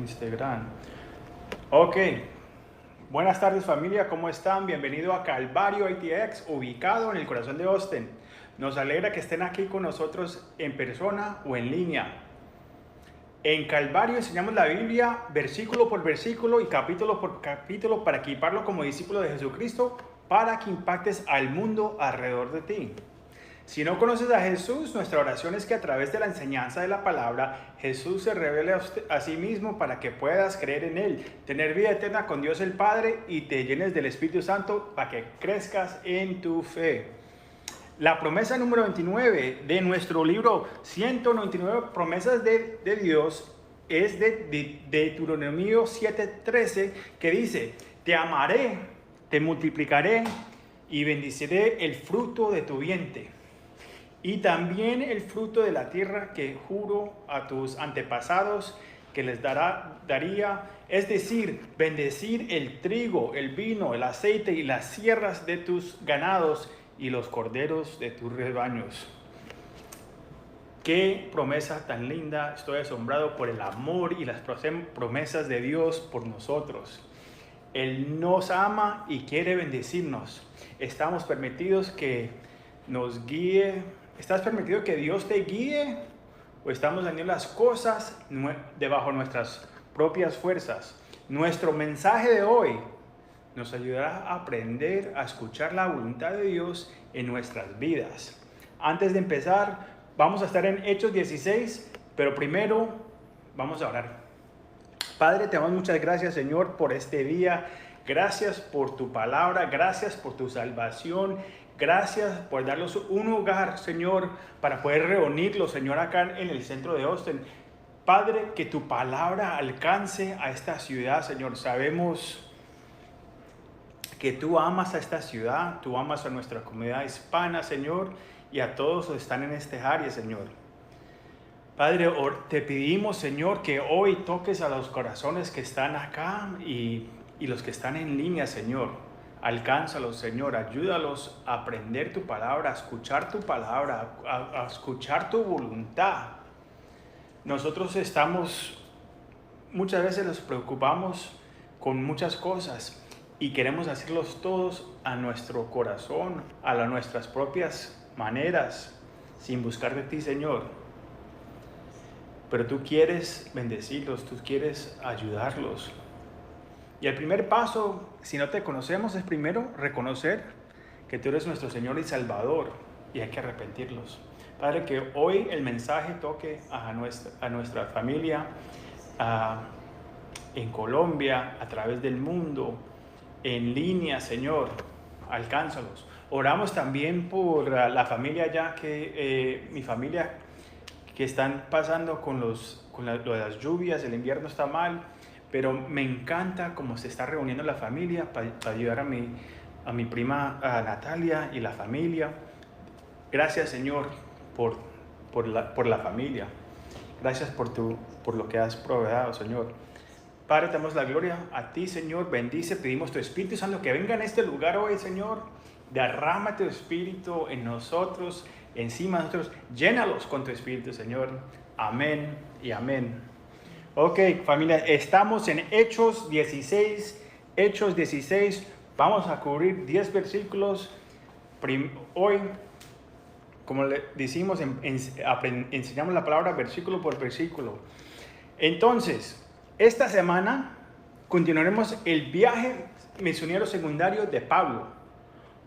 Instagram. Ok, buenas tardes familia, ¿cómo están? Bienvenido a Calvario ITX, ubicado en el corazón de Austin. Nos alegra que estén aquí con nosotros en persona o en línea. En Calvario enseñamos la Biblia versículo por versículo y capítulo por capítulo para equiparlo como discípulo de Jesucristo, para que impactes al mundo alrededor de ti. Si no conoces a Jesús, nuestra oración es que a través de la enseñanza de la palabra, Jesús se revele a sí mismo para que puedas creer en Él, tener vida eterna con Dios el Padre y te llenes del Espíritu Santo para que crezcas en tu fe. La promesa número 29 de nuestro libro 199 promesas de Dios es de Deuteronomio 7:13, que dice: te amaré, te multiplicaré y bendeciré el fruto de tu vientre y también el fruto de la tierra que juro a tus antepasados que les daría, es decir, bendecir el trigo, el vino, el aceite y las sierras de tus ganados y los corderos de tus rebaños. Qué promesa tan linda. Estoy asombrado por el amor y las promesas de Dios por nosotros. Él nos ama y quiere bendecirnos. Estamos permitidos que nos guíe. ¿Estás permitido que Dios te guíe? ¿O estamos haciendo las cosas debajo de nuestras propias fuerzas? Nuestro mensaje de hoy nos ayudará a aprender a escuchar la voluntad de Dios en nuestras vidas. Antes de empezar, vamos a estar en Hechos 16, pero primero vamos a orar. Padre, te damos muchas gracias, Señor, por este día. Gracias por tu palabra, gracias por tu salvación. Gracias por darnos un hogar, Señor, para poder reunirlos, Señor, acá en el centro de Austin. Padre, que tu palabra alcance a esta ciudad, Señor. Sabemos que tú amas a esta ciudad, tú amas a nuestra comunidad hispana, Señor, y a todos los que están en esta área, Señor. Padre, te pedimos, Señor, que hoy toques a los corazones que están acá y los que están en línea, Señor. Alcánzalos, Señor, ayúdalos a aprender tu palabra, a escuchar tu palabra, a escuchar tu voluntad. Nosotros muchas veces nos preocupamos con muchas cosas y queremos hacerlos todos a nuestro corazón, nuestras propias maneras, sin buscar de ti, Señor. Pero tú quieres bendecirlos, tú quieres ayudarlos. Y el primer paso, si no te conocemos, es primero reconocer que tú eres nuestro Señor y Salvador, y hay que arrepentirlos. Padre, que hoy el mensaje toque a nuestra familia en Colombia, a través del mundo, en línea, Señor, alcánzalos. Oramos también por la familia allá, mi familia, que están pasando con lo de las lluvias. El invierno está mal, pero me encanta cómo se está reuniendo la familia para ayudar a mi prima Natalia y la familia. Gracias, Señor, por la familia. Gracias por lo que has proveído, Señor. Padre, te damos la gloria a ti, Señor. Bendice, pedimos tu Espíritu Santo que venga en este lugar hoy, Señor. Derrama tu Espíritu en nosotros, encima de nosotros. Llénalos con tu Espíritu, Señor. Amén y amén. Ok, familia, estamos en Hechos 16. Hechos 16, vamos a cubrir 10 versículos. Hoy, como le decimos, enseñamos la palabra versículo por versículo. Entonces, esta semana continuaremos el viaje misionero secundario de Pablo.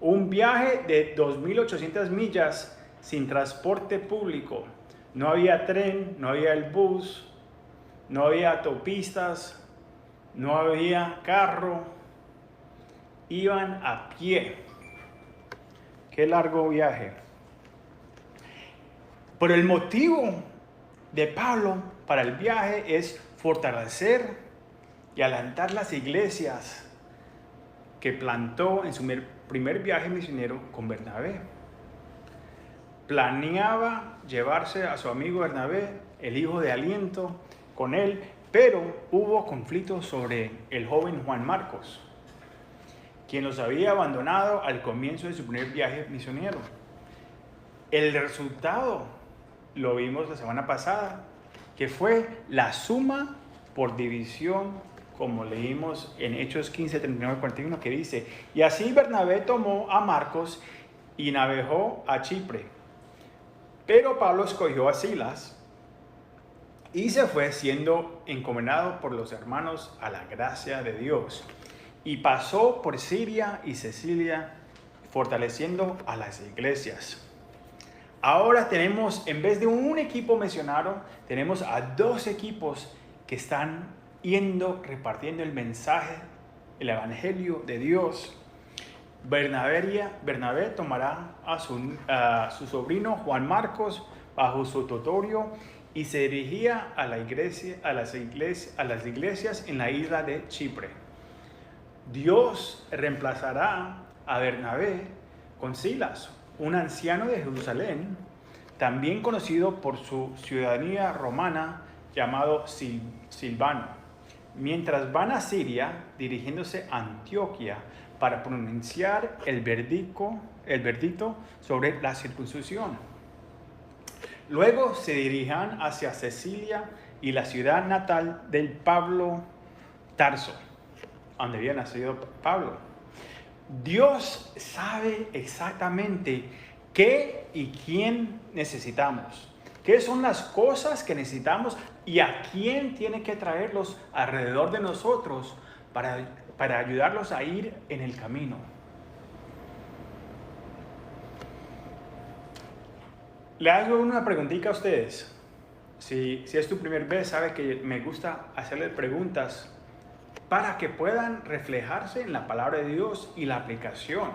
Un viaje de 2.800 millas sin transporte público. No había tren, no había el bus, no había autopistas, no había carro. Iban a pie. Qué largo viaje. Pero el motivo de Pablo para el viaje es fortalecer y alentar las iglesias que plantó en su primer viaje misionero con Bernabé. Planeaba llevarse a su amigo Bernabé, el hijo de aliento, con él, pero hubo conflictos sobre el joven Juan Marcos, quien los había abandonado al comienzo de su primer viaje misionero. El resultado lo vimos la semana pasada, que fue la suma por división, como leímos en Hechos 15, 39, 41, que dice: y así Bernabé tomó a Marcos y navegó a Chipre. Pero Pablo escogió a Silas y se fue, siendo encomendado por los hermanos a la gracia de Dios. Y pasó por Siria y Cilicia, fortaleciendo a las iglesias. Ahora tenemos, en vez de un equipo misionero, tenemos a 2 equipos que están yendo, repartiendo el mensaje, el evangelio de Dios. Bernabé tomará a su sobrino Juan Marcos bajo su tutorio y se dirigía a las iglesias en la isla de Chipre. Dios reemplazará a Bernabé con Silas, un anciano de Jerusalén, también conocido por su ciudadanía romana, llamado Silvano, mientras van a Siria, dirigiéndose a Antioquía para pronunciar el verdicto sobre la circuncisión. Luego se dirigirán hacia Cilicia y la ciudad natal del Pablo, Tarso, donde había nacido Pablo. Dios sabe exactamente qué y quién necesitamos, qué son las cosas que necesitamos y a quién tiene que traerlos alrededor de nosotros para ayudarlos a ir en el camino. Le hago una preguntita a ustedes. Si es tu primera vez, sabe que me gusta hacerles preguntas para que puedan reflejarse en la palabra de Dios y la aplicación.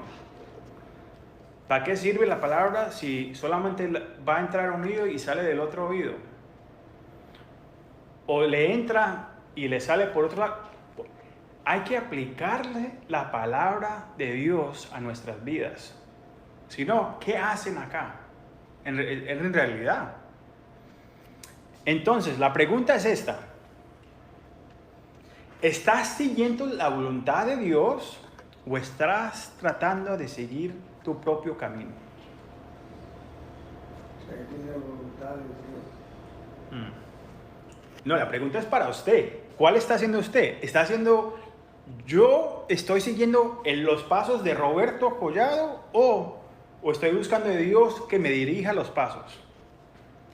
¿Para qué sirve la palabra si solamente va a entrar a un oído y sale del otro oído? O le entra y le sale por otro lado. Hay que aplicarle la palabra de Dios a nuestras vidas. Si no, ¿qué hacen acá? En realidad. Entonces, la pregunta es esta. ¿Estás siguiendo la voluntad de Dios o estás tratando de seguir tu propio camino? Seguir la voluntad de Dios. No, la pregunta es para usted. ¿Cuál está haciendo usted? ¿Está haciendo, yo estoy siguiendo en los pasos de Roberto Collado o estoy buscando de Dios que me dirija los pasos?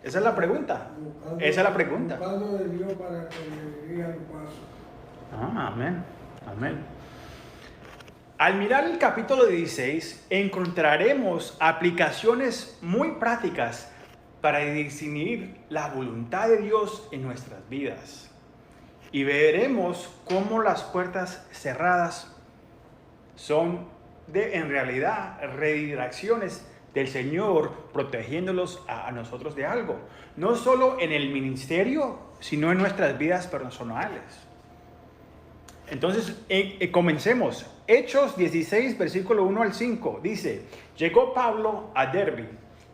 Esa es la pregunta. Buscando de Dios para que me dirija los pasos. Amén. Al mirar el capítulo 16, encontraremos aplicaciones muy prácticas para discernir la voluntad de Dios en nuestras vidas. Y veremos cómo las puertas cerradas son en realidad redirecciones del Señor protegiéndolos a nosotros de algo. No solo en el ministerio, sino en nuestras vidas personales. Entonces, comencemos. Hechos 16, versículo 1 al 5, dice: llegó Pablo a Derbe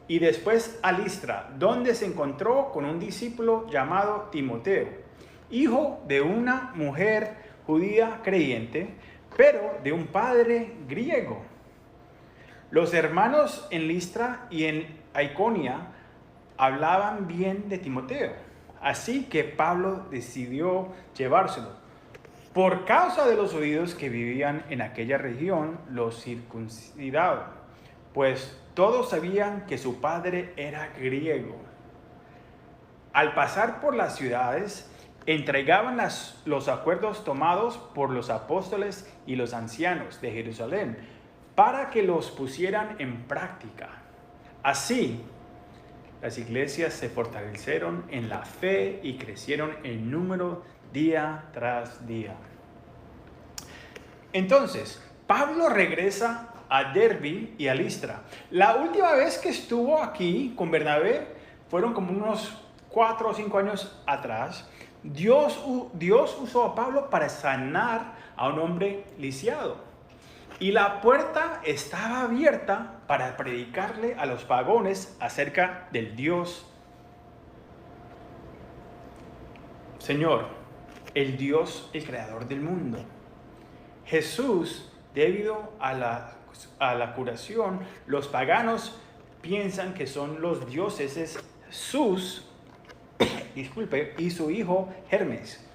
y después a Listra, donde se encontró con un discípulo llamado Timoteo, hijo de una mujer judía creyente, pero de un padre griego. Los hermanos en Listra y en Iconía hablaban bien de Timoteo, así que Pablo decidió llevárselo. Por causa de los judíos que vivían en aquella región, los circuncidaban, pues todos sabían que su padre era griego. Al pasar por las ciudades, entregaban los acuerdos tomados por los apóstoles y los ancianos de Jerusalén para que los pusieran en práctica. Así, las iglesias se fortalecieron en la fe y crecieron en número día tras día. Entonces, Pablo regresa a Derbe y a Listra. La última vez que estuvo aquí con Bernabé fueron como unos 4 o 5 años atrás. Dios usó a Pablo para sanar a un hombre lisiado. Y la puerta estaba abierta para predicarle a los vagones acerca del Dios. Señor, el Dios, el creador del mundo. Jesús, debido a la curación, los paganos piensan que son los dioses Zeus y su hijo Hermes.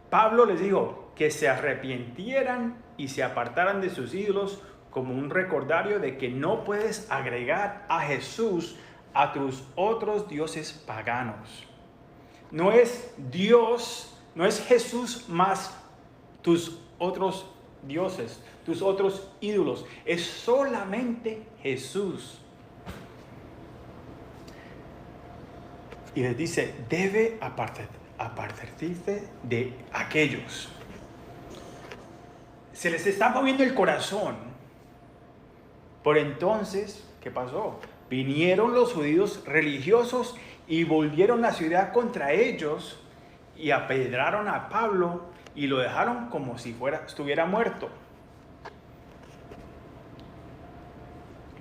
Pablo les dijo que se arrepintieran y se apartaran de sus ídolos como un recordario de que no puedes agregar a Jesús a tus otros dioses paganos. No es Dios, no es Jesús más tus otros dioses, tus otros ídolos. Es solamente Jesús. Y les dice, debe apartarse de aquellos. Se les está moviendo el corazón. Por entonces, ¿qué pasó? Vinieron los judíos religiosos y volvieron la ciudad contra ellos y apedraron a Pablo y lo dejaron como si estuviera muerto.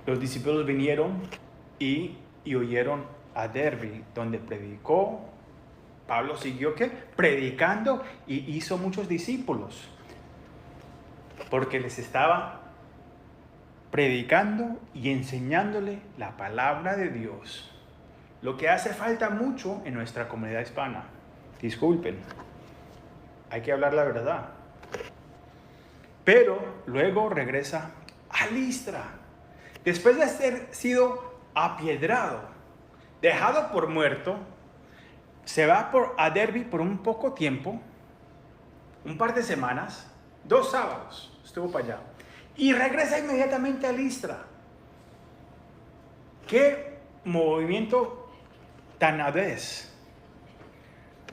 Los discípulos vinieron y oyeron a Derbe, donde predicó. Pablo siguió ¿qué? Predicando y hizo muchos discípulos, porque les estaba predicando y enseñándole la palabra de Dios. Lo que hace falta mucho en nuestra comunidad hispana. Disculpen, hay que hablar la verdad. Pero luego regresa a Listra. Después de haber sido apiedrado, dejado por muerto, se va a Derbe por un poco tiempo, un par de semanas, 2 sábados estuvo para allá, y regresa inmediatamente a Listra. ¡Qué movimiento tan audaz!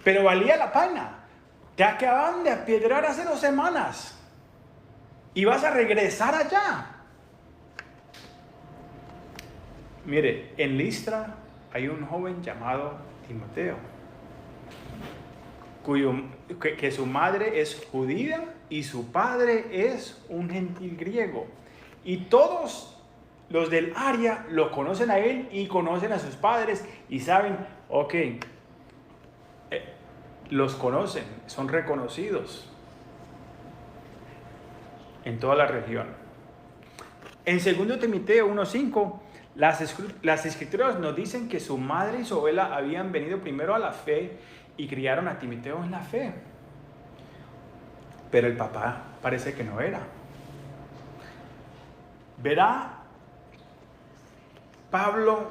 Pero valía la pena. Te acaban de apiedrar hace 2 semanas y vas a regresar allá. Mire, en Listra hay un joven llamado Timoteo, que su madre es judía y su padre es un gentil griego. Y todos los del área lo conocen a él y conocen a sus padres y saben, ok, los conocen, son reconocidos en toda la región. En 2 Timoteo 1:5, las escrituras nos dicen que su madre y su abuela habían venido primero a la fe y criaron a Timoteo en la fe. Pero el papá parece que no era. Verá Pablo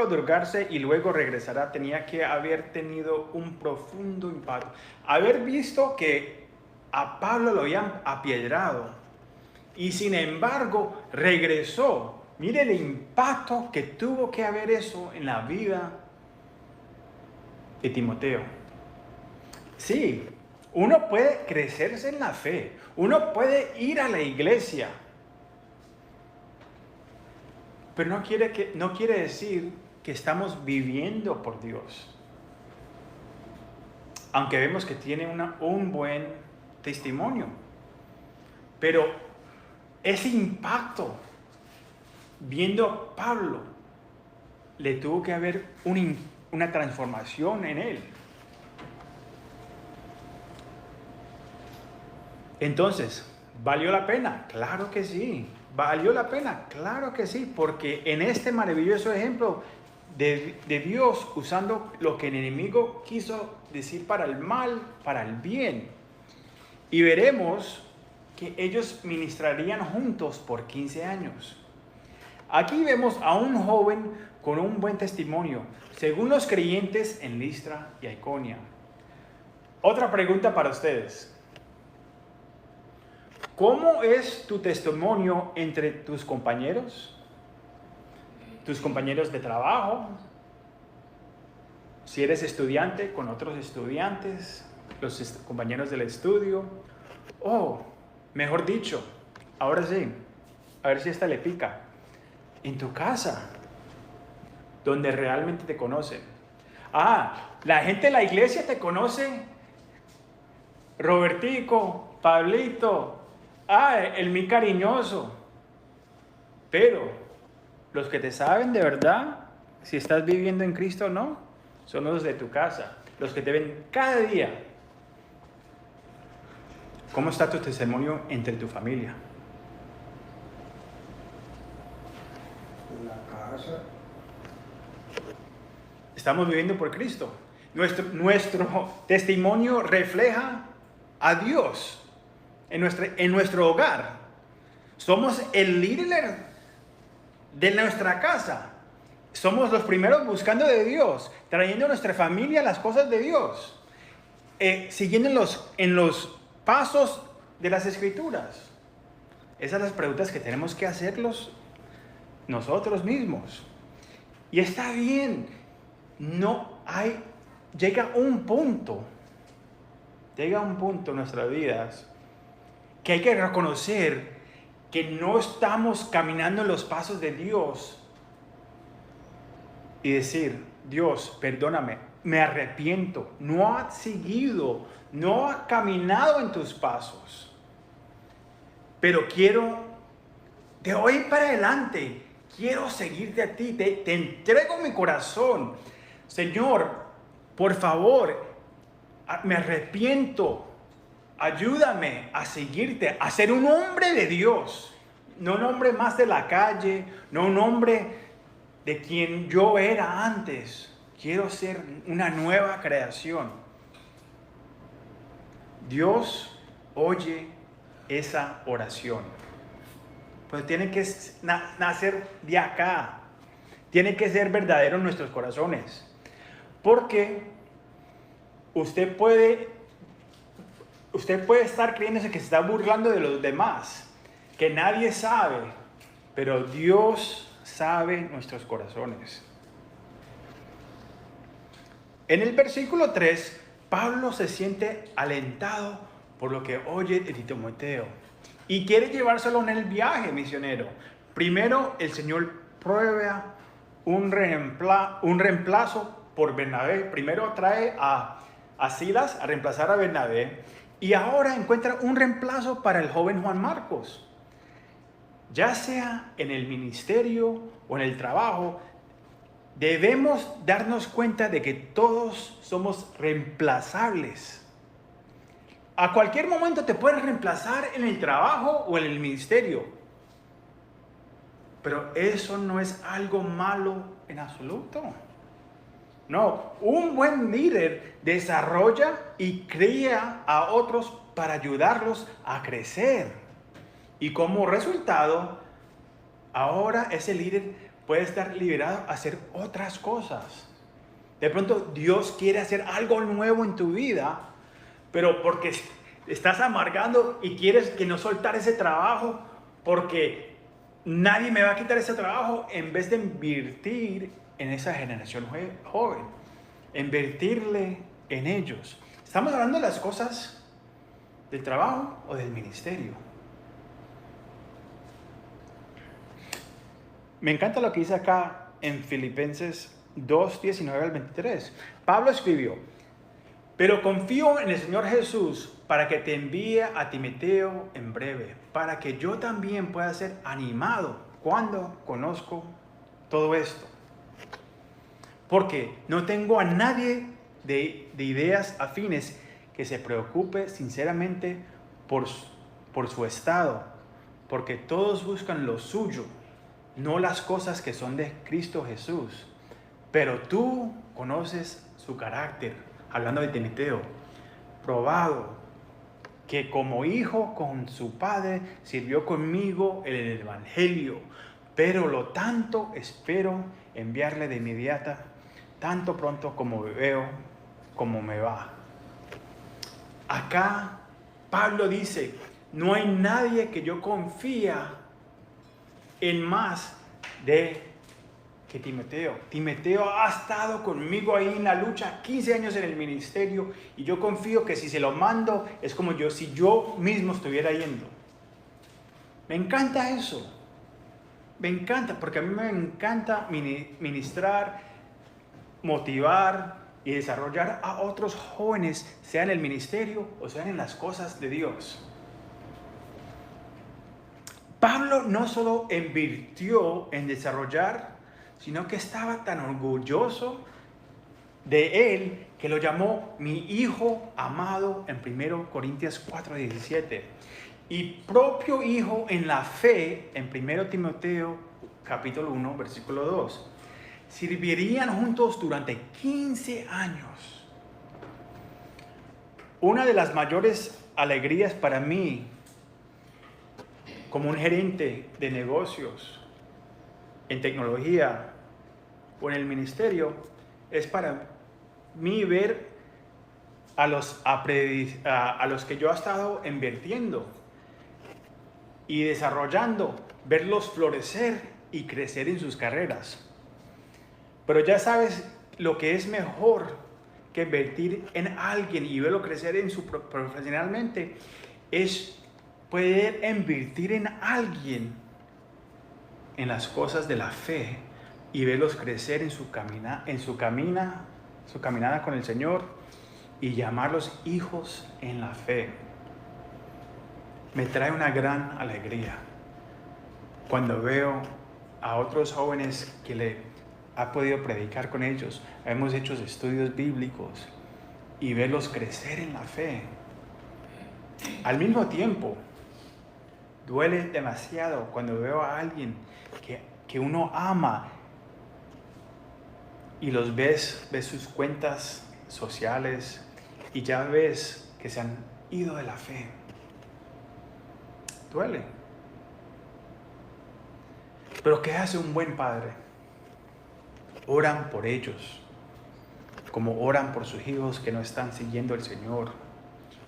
drogarse y luego regresará. Tenía que haber tenido un profundo impacto. Haber visto que a Pablo lo habían apiedrado y sin embargo regresó. Mire el impacto que tuvo que haber eso en la vida de Timoteo. Sí, uno puede crecerse en la fe, uno puede ir a la iglesia, pero no quiere decir que estamos viviendo por Dios. Aunque vemos que tiene un buen testimonio, pero ese impacto viendo a Pablo le tuvo que haber una transformación en él. Entonces, ¿valió la pena? Claro que sí. ¿Valió la pena? Claro que sí, porque en este maravilloso ejemplo de Dios usando lo que el enemigo quiso decir para el mal, para el bien. Y veremos que ellos ministrarían juntos por 15 años. Aquí vemos a un joven con un buen testimonio, según los creyentes en Listra y Iconia. Otra pregunta para ustedes. ¿Cómo es tu testimonio entre tus compañeros? ¿Tus compañeros de trabajo? Si eres estudiante, con otros estudiantes, los compañeros del estudio. O, mejor dicho, ahora sí, a ver si esta le pica. En tu casa, donde realmente te conocen. La gente de la iglesia te conoce. Robertico, Pablito, el mi cariñoso. Pero los que te saben de verdad, si estás viviendo en Cristo o no, son los de tu casa, los que te ven cada día. ¿Cómo está tu testimonio entre tu familia? estamos viviendo por Cristo. Nuestro testimonio refleja a Dios en nuestro hogar. Somos el líder de nuestra casa. Somos los primeros buscando de Dios, trayendo a nuestra familia las cosas de Dios, siguiendo en los pasos de las Escrituras. Esas son las preguntas que tenemos que hacerlos nosotros mismos. Y está bien, llega un punto en nuestras vidas que hay que reconocer que no estamos caminando en los pasos de Dios y decir: Dios, perdóname, me arrepiento, no ha caminado en tus pasos, pero de hoy para adelante, quiero seguirte a ti, te entrego mi corazón. Señor, por favor, me arrepiento, ayúdame a seguirte, a ser un hombre de Dios, no un hombre más de la calle, no un hombre de quien yo era antes. Quiero ser una nueva creación. Dios oye esa oración. Pues tiene que nacer de acá. Tiene que ser verdadero en nuestros corazones. Porque usted puede estar creyéndose que se está burlando de los demás, que nadie sabe, pero Dios sabe nuestros corazones. En el versículo 3, Pablo se siente alentado por lo que oye de Timoteo y quiere llevárselo en el viaje misionero. Primero, el Señor prueba un reemplazo por Bernabé. Primero trae a Silas a reemplazar a Bernabé, y ahora encuentra un reemplazo para el joven Juan Marcos. Ya sea en el ministerio o en el trabajo, debemos darnos cuenta de que todos somos reemplazables. A cualquier momento te pueden reemplazar en el trabajo o en el ministerio. Pero eso no es algo malo en absoluto. No, un buen líder desarrolla y cría a otros para ayudarlos a crecer. Y como resultado, ahora ese líder puede estar liberado a hacer otras cosas. De pronto Dios quiere hacer algo nuevo en tu vida, pero porque estás amargando y quieres que no soltar ese trabajo, porque nadie me va a quitar ese trabajo, en vez de invertir en esa generación joven, invertirle en ellos. Estamos hablando de las cosas del trabajo o del ministerio. Me encanta lo que dice acá en Filipenses 2, 19 al 23. Pablo escribió: pero confío en el Señor Jesús para que te envíe a Timoteo en breve, para que yo también pueda ser animado cuando conozco todo esto. Porque no tengo a nadie de ideas afines que se preocupe sinceramente por su estado, porque todos buscan lo suyo, no las cosas que son de Cristo Jesús. Pero tú conoces su carácter, hablando de Timoteo, probado, que como hijo con su padre sirvió conmigo en el Evangelio, pero lo tanto espero enviarle de inmediata, tanto pronto como veo cómo me va. Acá Pablo dice: no hay nadie que yo confía en más de que Timoteo. Timoteo ha estado conmigo ahí en la lucha, 15 años en el ministerio, y yo confío que si se lo mando es como si yo mismo estuviera yendo. Me encanta eso. Me encanta, porque a mí me encanta ministrar, motivar y desarrollar a otros jóvenes, sea en el ministerio o sea en las cosas de Dios. Pablo no solo invirtió en desarrollar, sino que estaba tan orgulloso de él que lo llamó mi hijo amado en 1 Corintios 4:17. Y propio hijo en la fe en 1 Timoteo capítulo 1 versículo 2. servirían juntos durante 15 años. Una de las mayores alegrías para mí, como un gerente de negocios en tecnología o en el ministerio, es para mí ver a los que yo he estado invirtiendo y desarrollando, verlos florecer y crecer en sus carreras. Pero ya sabes lo que es mejor que invertir en alguien y verlo crecer profesionalmente, es poder invertir en alguien en las cosas de la fe y verlos crecer en su caminada con el Señor y llamarlos hijos en la fe. Me trae una gran alegría cuando veo a otros jóvenes que le ha podido predicar con ellos. Hemos hecho estudios bíblicos y verlos crecer en la fe. Al mismo tiempo, duele demasiado cuando veo a alguien que uno ama y los ves sus cuentas sociales y ya ves que se han ido de la fe. Duele. Pero ¿qué hace un buen padre? Oran por ellos, como oran por sus hijos que no están siguiendo al Señor,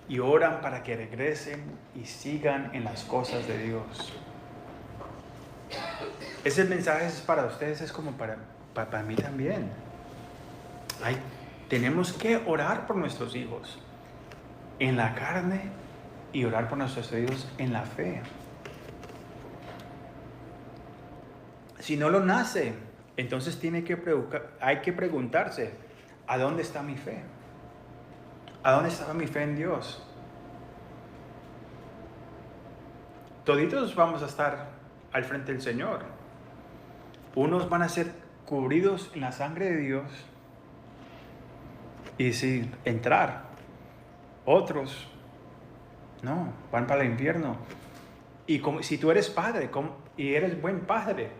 y oran para que regresen y sigan en las cosas de Dios. Ese mensaje es para ustedes, es como para mí también. Tenemos que orar por nuestros hijos en la carne y orar por nuestros hijos en la fe. Si no lo nace, entonces hay que preguntarse, ¿a dónde está mi fe? ¿A dónde está mi fe en Dios? Toditos vamos a estar al frente del Señor. Unos van a ser cubridos en la sangre de Dios y sin entrar. Otros no, van para el infierno. Y si tú eres padre y eres buen padre,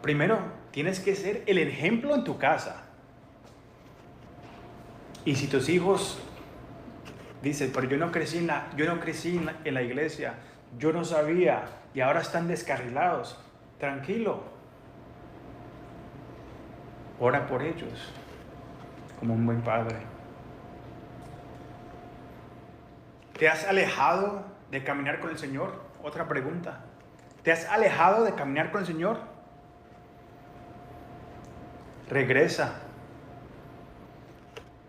primero tienes que ser el ejemplo en tu casa. Y si tus hijos dicen, pero yo no crecí en la iglesia, yo no sabía y ahora están descarrilados, tranquilo. Ora por ellos como un buen padre. ¿Te has alejado de caminar con el Señor? Otra pregunta. ¿Te has alejado de caminar con el Señor? Regresa.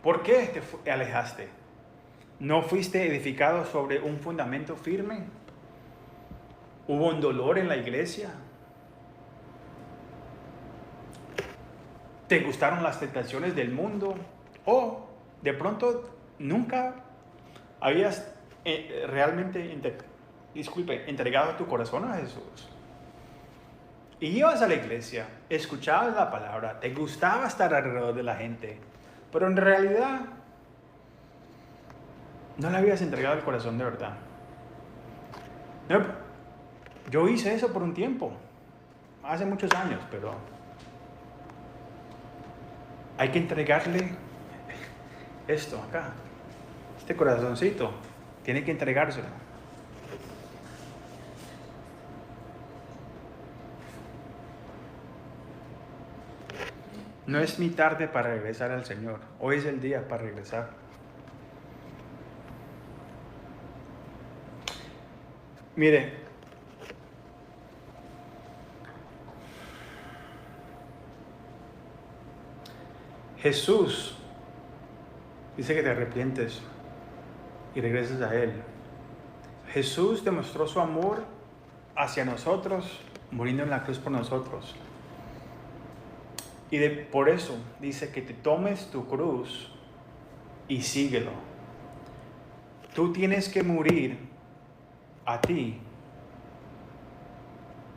¿Por qué te alejaste? ¿No fuiste edificado sobre un fundamento firme? ¿Hubo un dolor en la iglesia? ¿Te gustaron las tentaciones del mundo? ¿O de pronto nunca habías realmente entregado tu corazón a Jesús? Y ibas a la iglesia, escuchabas la palabra, te gustaba estar alrededor de la gente, pero en realidad no le habías entregado el corazón de verdad. Yo hice eso por un tiempo, hace muchos años, pero hay que entregarle esto acá, este corazoncito, tiene que entregárselo. No es ni tarde para regresar al Señor. Hoy es el día para regresar. Mire, Jesús dice que te arrepientes y regreses a Él. Jesús demostró su amor hacia nosotros, muriendo en la cruz por nosotros. Y por eso dice que te tomes tu cruz y síguelo. Tú tienes que morir a ti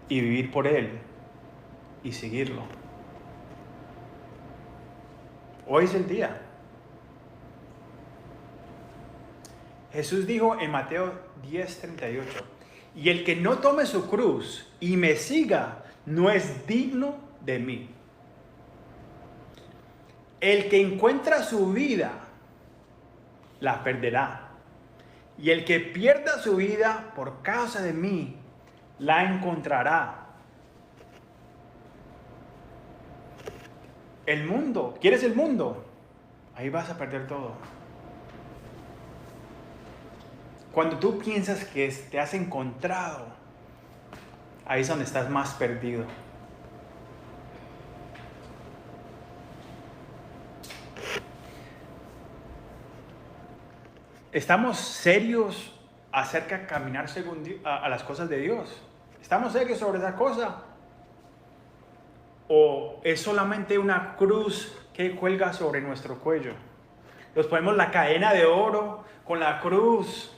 y vivir por Él y seguirlo. Hoy es el día. Jesús dijo en Mateo 10:38, y el que no tome su cruz y me siga no es digno de mí. El que encuentra su vida, la perderá. Y el que pierda su vida por causa de mí, la encontrará. El mundo, ¿quieres el mundo? Ahí vas a perder todo. Cuando tú piensas que te has encontrado, ahí es donde estás más perdido. ¿Estamos serios acerca de caminar según a las cosas de Dios? ¿Estamos serios sobre esa cosa? ¿O es solamente una cruz que cuelga sobre nuestro cuello? Nos ponemos la cadena de oro con la cruz,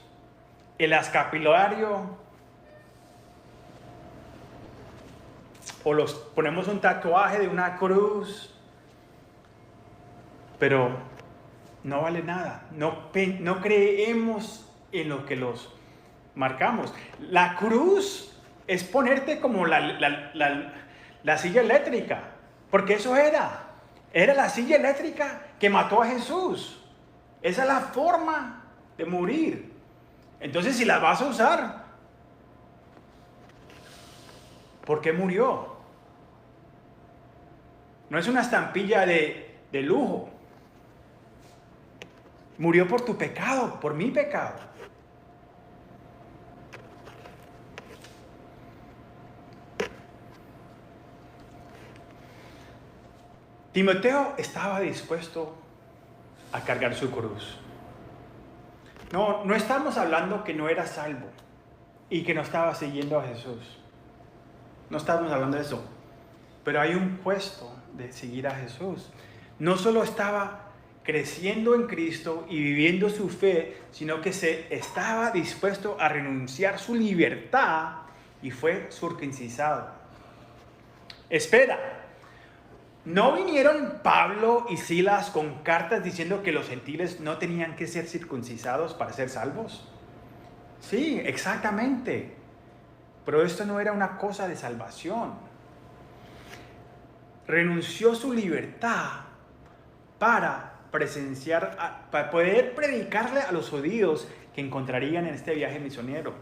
el escapulario, o los ponemos un tatuaje de una cruz, pero no vale nada. No creemos en lo que los marcamos. La cruz es ponerte como la silla eléctrica, porque eso era la silla eléctrica que mató a Jesús. Esa es la forma de morir. Entonces, si la vas a usar, ¿por qué murió? No es una estampilla de lujo. Murió por tu pecado, por mi pecado. Timoteo estaba dispuesto a cargar su cruz. No estamos hablando que no era salvo y que no estaba siguiendo a Jesús. No estamos hablando de eso. Pero hay un puesto de seguir a Jesús. No solo estaba creciendo en Cristo y viviendo su fe, sino que se estaba dispuesto a renunciar su libertad y fue circuncidado. Espera, ¿no vinieron Pablo y Silas con cartas diciendo que los gentiles no tenían que ser circuncidados para ser salvos? Sí, exactamente. Pero esto no era una cosa de salvación. Renunció su libertad para poder predicarle a los judíos que encontrarían en este viaje misionero.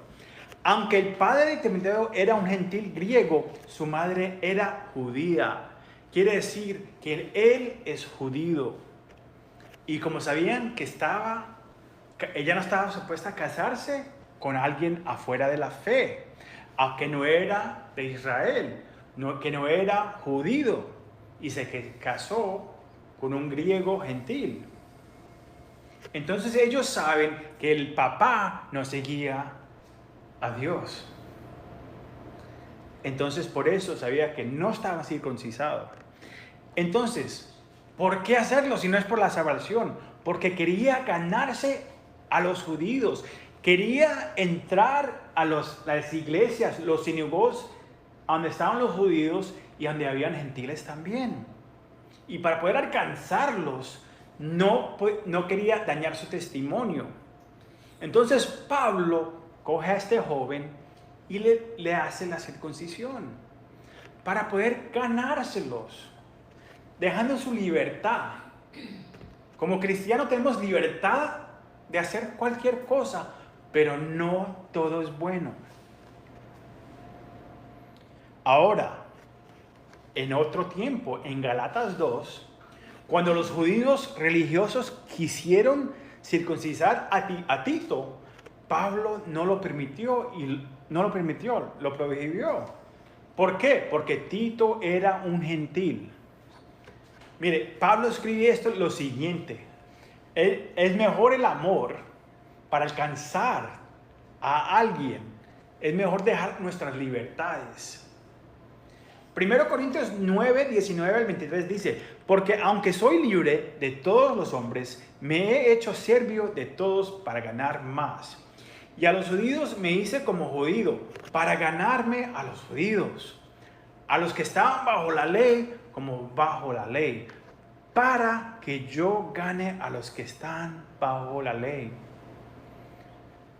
Aunque el padre de Timoteo era un gentil griego, su madre era judía. Quiere decir que él es judío. Y como sabían que ella no estaba supuesta a casarse con alguien afuera de la fe, aunque no era de Israel, que no era judío, y se casó con un griego gentil. Entonces ellos saben que el papá no seguía a Dios. Entonces por eso sabía que no estaba circuncidado. Entonces, ¿por qué hacerlo si no es por la salvación? Porque quería ganarse a los judíos. Quería entrar a las iglesias, los sinagogas, donde estaban los judíos y donde habían gentiles también. Y para poder alcanzarlos, no quería dañar su testimonio. Entonces Pablo coge a este joven y le hace la circuncisión para poder ganárselos, dejando su libertad. Como cristianos tenemos libertad de hacer cualquier cosa, pero no todo es bueno. Ahora, en otro tiempo, en Galatas 2, cuando los judíos religiosos quisieron circuncidar a Tito, Pablo no lo permitió, lo prohibió. ¿Por qué? Porque Tito era un gentil. Mire, Pablo escribe lo siguiente: es mejor el amor para alcanzar a alguien, es mejor dejar nuestras libertades. 1 Corintios 9, 19 al 23 dice: porque aunque soy libre de todos los hombres, me he hecho siervo de todos para ganar más. Y a los judíos me hice como judío, para ganarme a los judíos. A los que estaban bajo la ley, como bajo la ley, para que yo gane a los que están bajo la ley.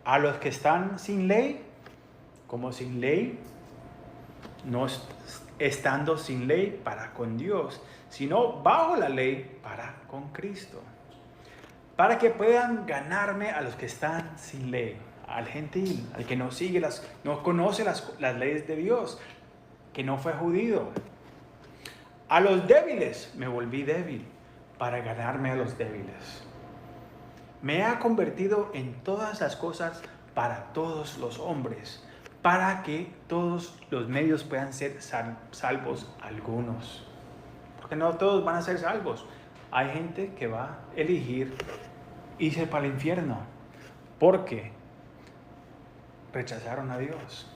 A los que están sin ley, como sin ley, no estando sin ley para con Dios, sino bajo la ley para con Cristo, para que puedan ganarme a los que están sin ley, al gentil, al que no sigue no conoce las leyes de Dios, que no fue judío. A los débiles me volví débil para ganarme a los débiles. Me ha convertido en todas las cosas para todos los hombres, para que todos los medios puedan ser salvos algunos. Porque no todos van a ser salvos. Hay gente que va a elegir irse para el infierno porque rechazaron a Dios.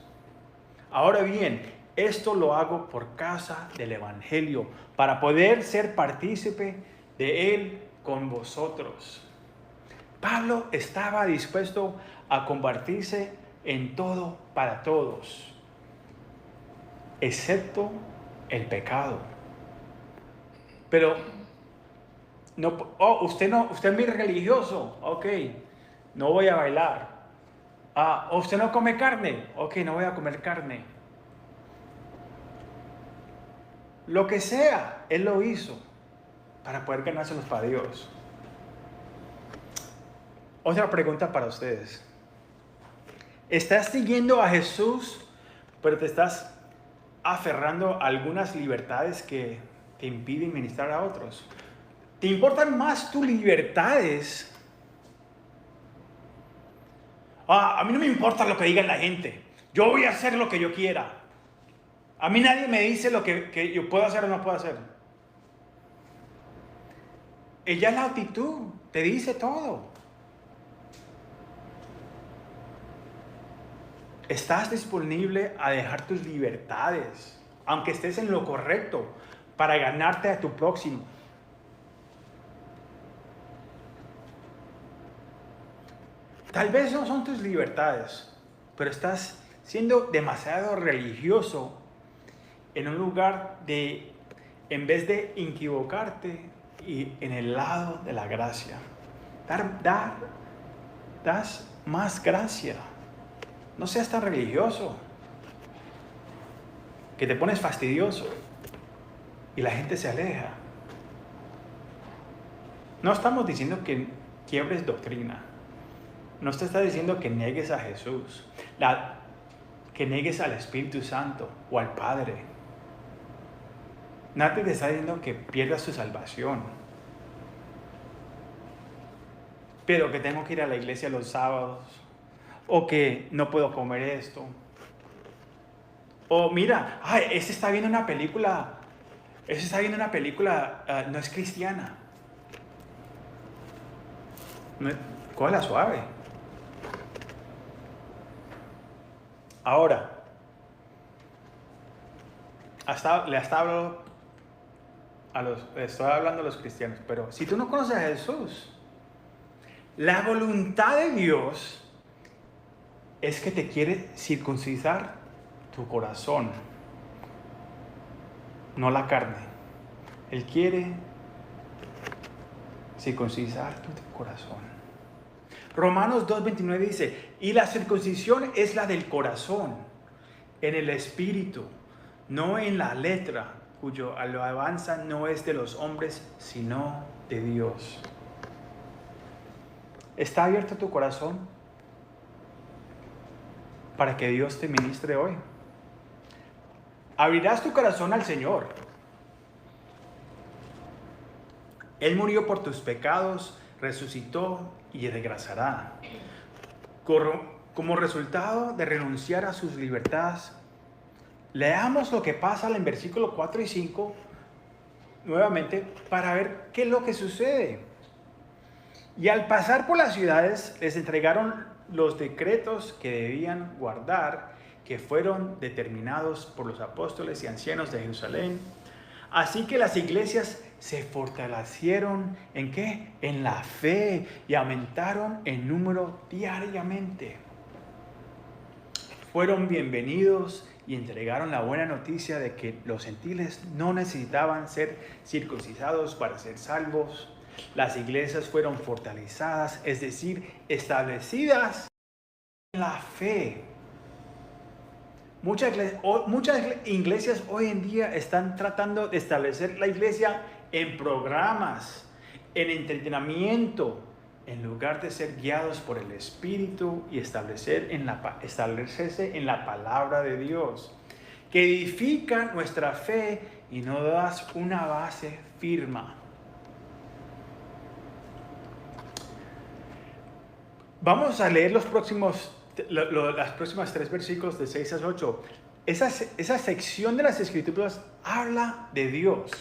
Ahora bien, esto lo hago por causa del Evangelio, para poder ser partícipe de él con vosotros. Pablo estaba dispuesto a convertirse en todo para todos, excepto el pecado. Pero no, usted es muy religioso, ok, no voy a bailar. Usted no come carne, ok, no voy a comer carne. Lo que sea, él lo hizo para poder ganárselos para Dios. Otra pregunta para ustedes. ¿Estás siguiendo a Jesús, pero te estás aferrando a algunas libertades que te impiden ministrar a otros? ¿Te importan más tus libertades? A mí no me importa lo que diga la gente. Yo voy a hacer lo que yo quiera. A mí nadie me dice lo que yo puedo hacer o no puedo hacer. Ella, la actitud te dice todo. ¿Estás disponible a dejar tus libertades, aunque estés en lo correcto, para ganarte a tu próximo? Tal vez no son tus libertades, pero estás siendo demasiado religioso en un lugar en vez de equivocarte y en el lado de la gracia. Das más gracia. No seas tan religioso, que te pones fastidioso y la gente se aleja. No estamos diciendo que quiebres doctrina. No te está diciendo que niegues a Jesús, que niegues al Espíritu Santo o al Padre. Nadie te está diciendo que pierdas tu salvación. Pero que tengo que ir a la iglesia los sábados. O que no puedo comer esto. O mira, ese está viendo una película. Ese está viendo una película, no es cristiana. Cógela suave. Ahora, estoy hablando a los cristianos, pero si tú no conoces a Jesús, la voluntad de Dios es que te quiere circuncidar tu corazón, no la carne. Él quiere circuncidar tu corazón. Romanos 2:29 dice, y la circuncisión es la del corazón, en el espíritu, no en la letra, cuyo alabanza no es de los hombres, sino de Dios. ¿Está abierto tu corazón para que Dios te ministre hoy? Abrirás tu corazón al Señor. Él murió por tus pecados, resucitó y regresará. Como resultado de renunciar a sus libertades, leamos lo que pasa en versículos 4 y 5 nuevamente para ver qué es lo que sucede. Y al pasar por las ciudades les entregaron los decretos que debían guardar, que fueron determinados por los apóstoles y ancianos de Jerusalén. Así que las iglesias se fortalecieron ¿en qué? En la fe, y aumentaron en número diariamente. Fueron bienvenidos y entregaron la buena noticia de que los gentiles no necesitaban ser circuncidados para ser salvos. Las iglesias fueron fortalecidas, es decir, establecidas en la fe. Muchas iglesias hoy en día están tratando de establecer la iglesia en programas, en entretenimiento, en lugar de ser guiados por el Espíritu y establecerse en la palabra de Dios, que edifica nuestra fe y nos da una base firme. Vamos a leer las próximas 3 versículos de 6 a 8. Esa sección de las Escrituras habla de Dios,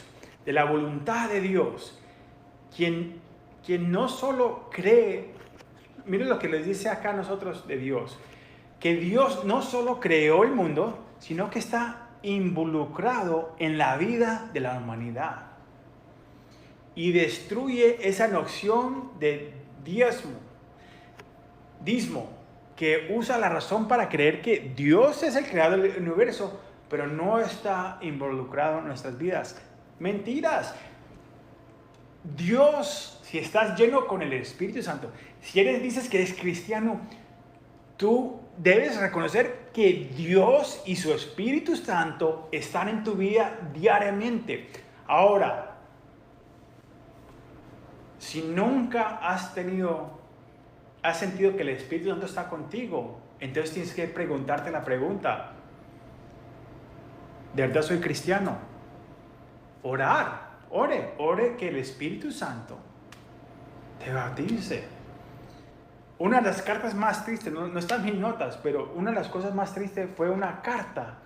de la voluntad de Dios, quien no solo cree, miren lo que les dice acá a nosotros de Dios, que Dios no solo creó el mundo, sino que está involucrado en la vida de la humanidad y destruye esa noción de diezmo, que usa la razón para creer que Dios es el creador del universo, pero no está involucrado en nuestras vidas. Mentiras. Dios, si estás lleno con el Espíritu Santo, si dices que eres cristiano, tú debes reconocer que Dios y su Espíritu Santo están en tu vida diariamente. Ahora, si nunca has sentido que el Espíritu Santo está contigo, entonces tienes que preguntarte la pregunta: ¿de verdad soy cristiano? Ore que el Espíritu Santo te bautice. Una de las cartas más tristes, no están en mis notas, pero una de las cosas más tristes fue una carta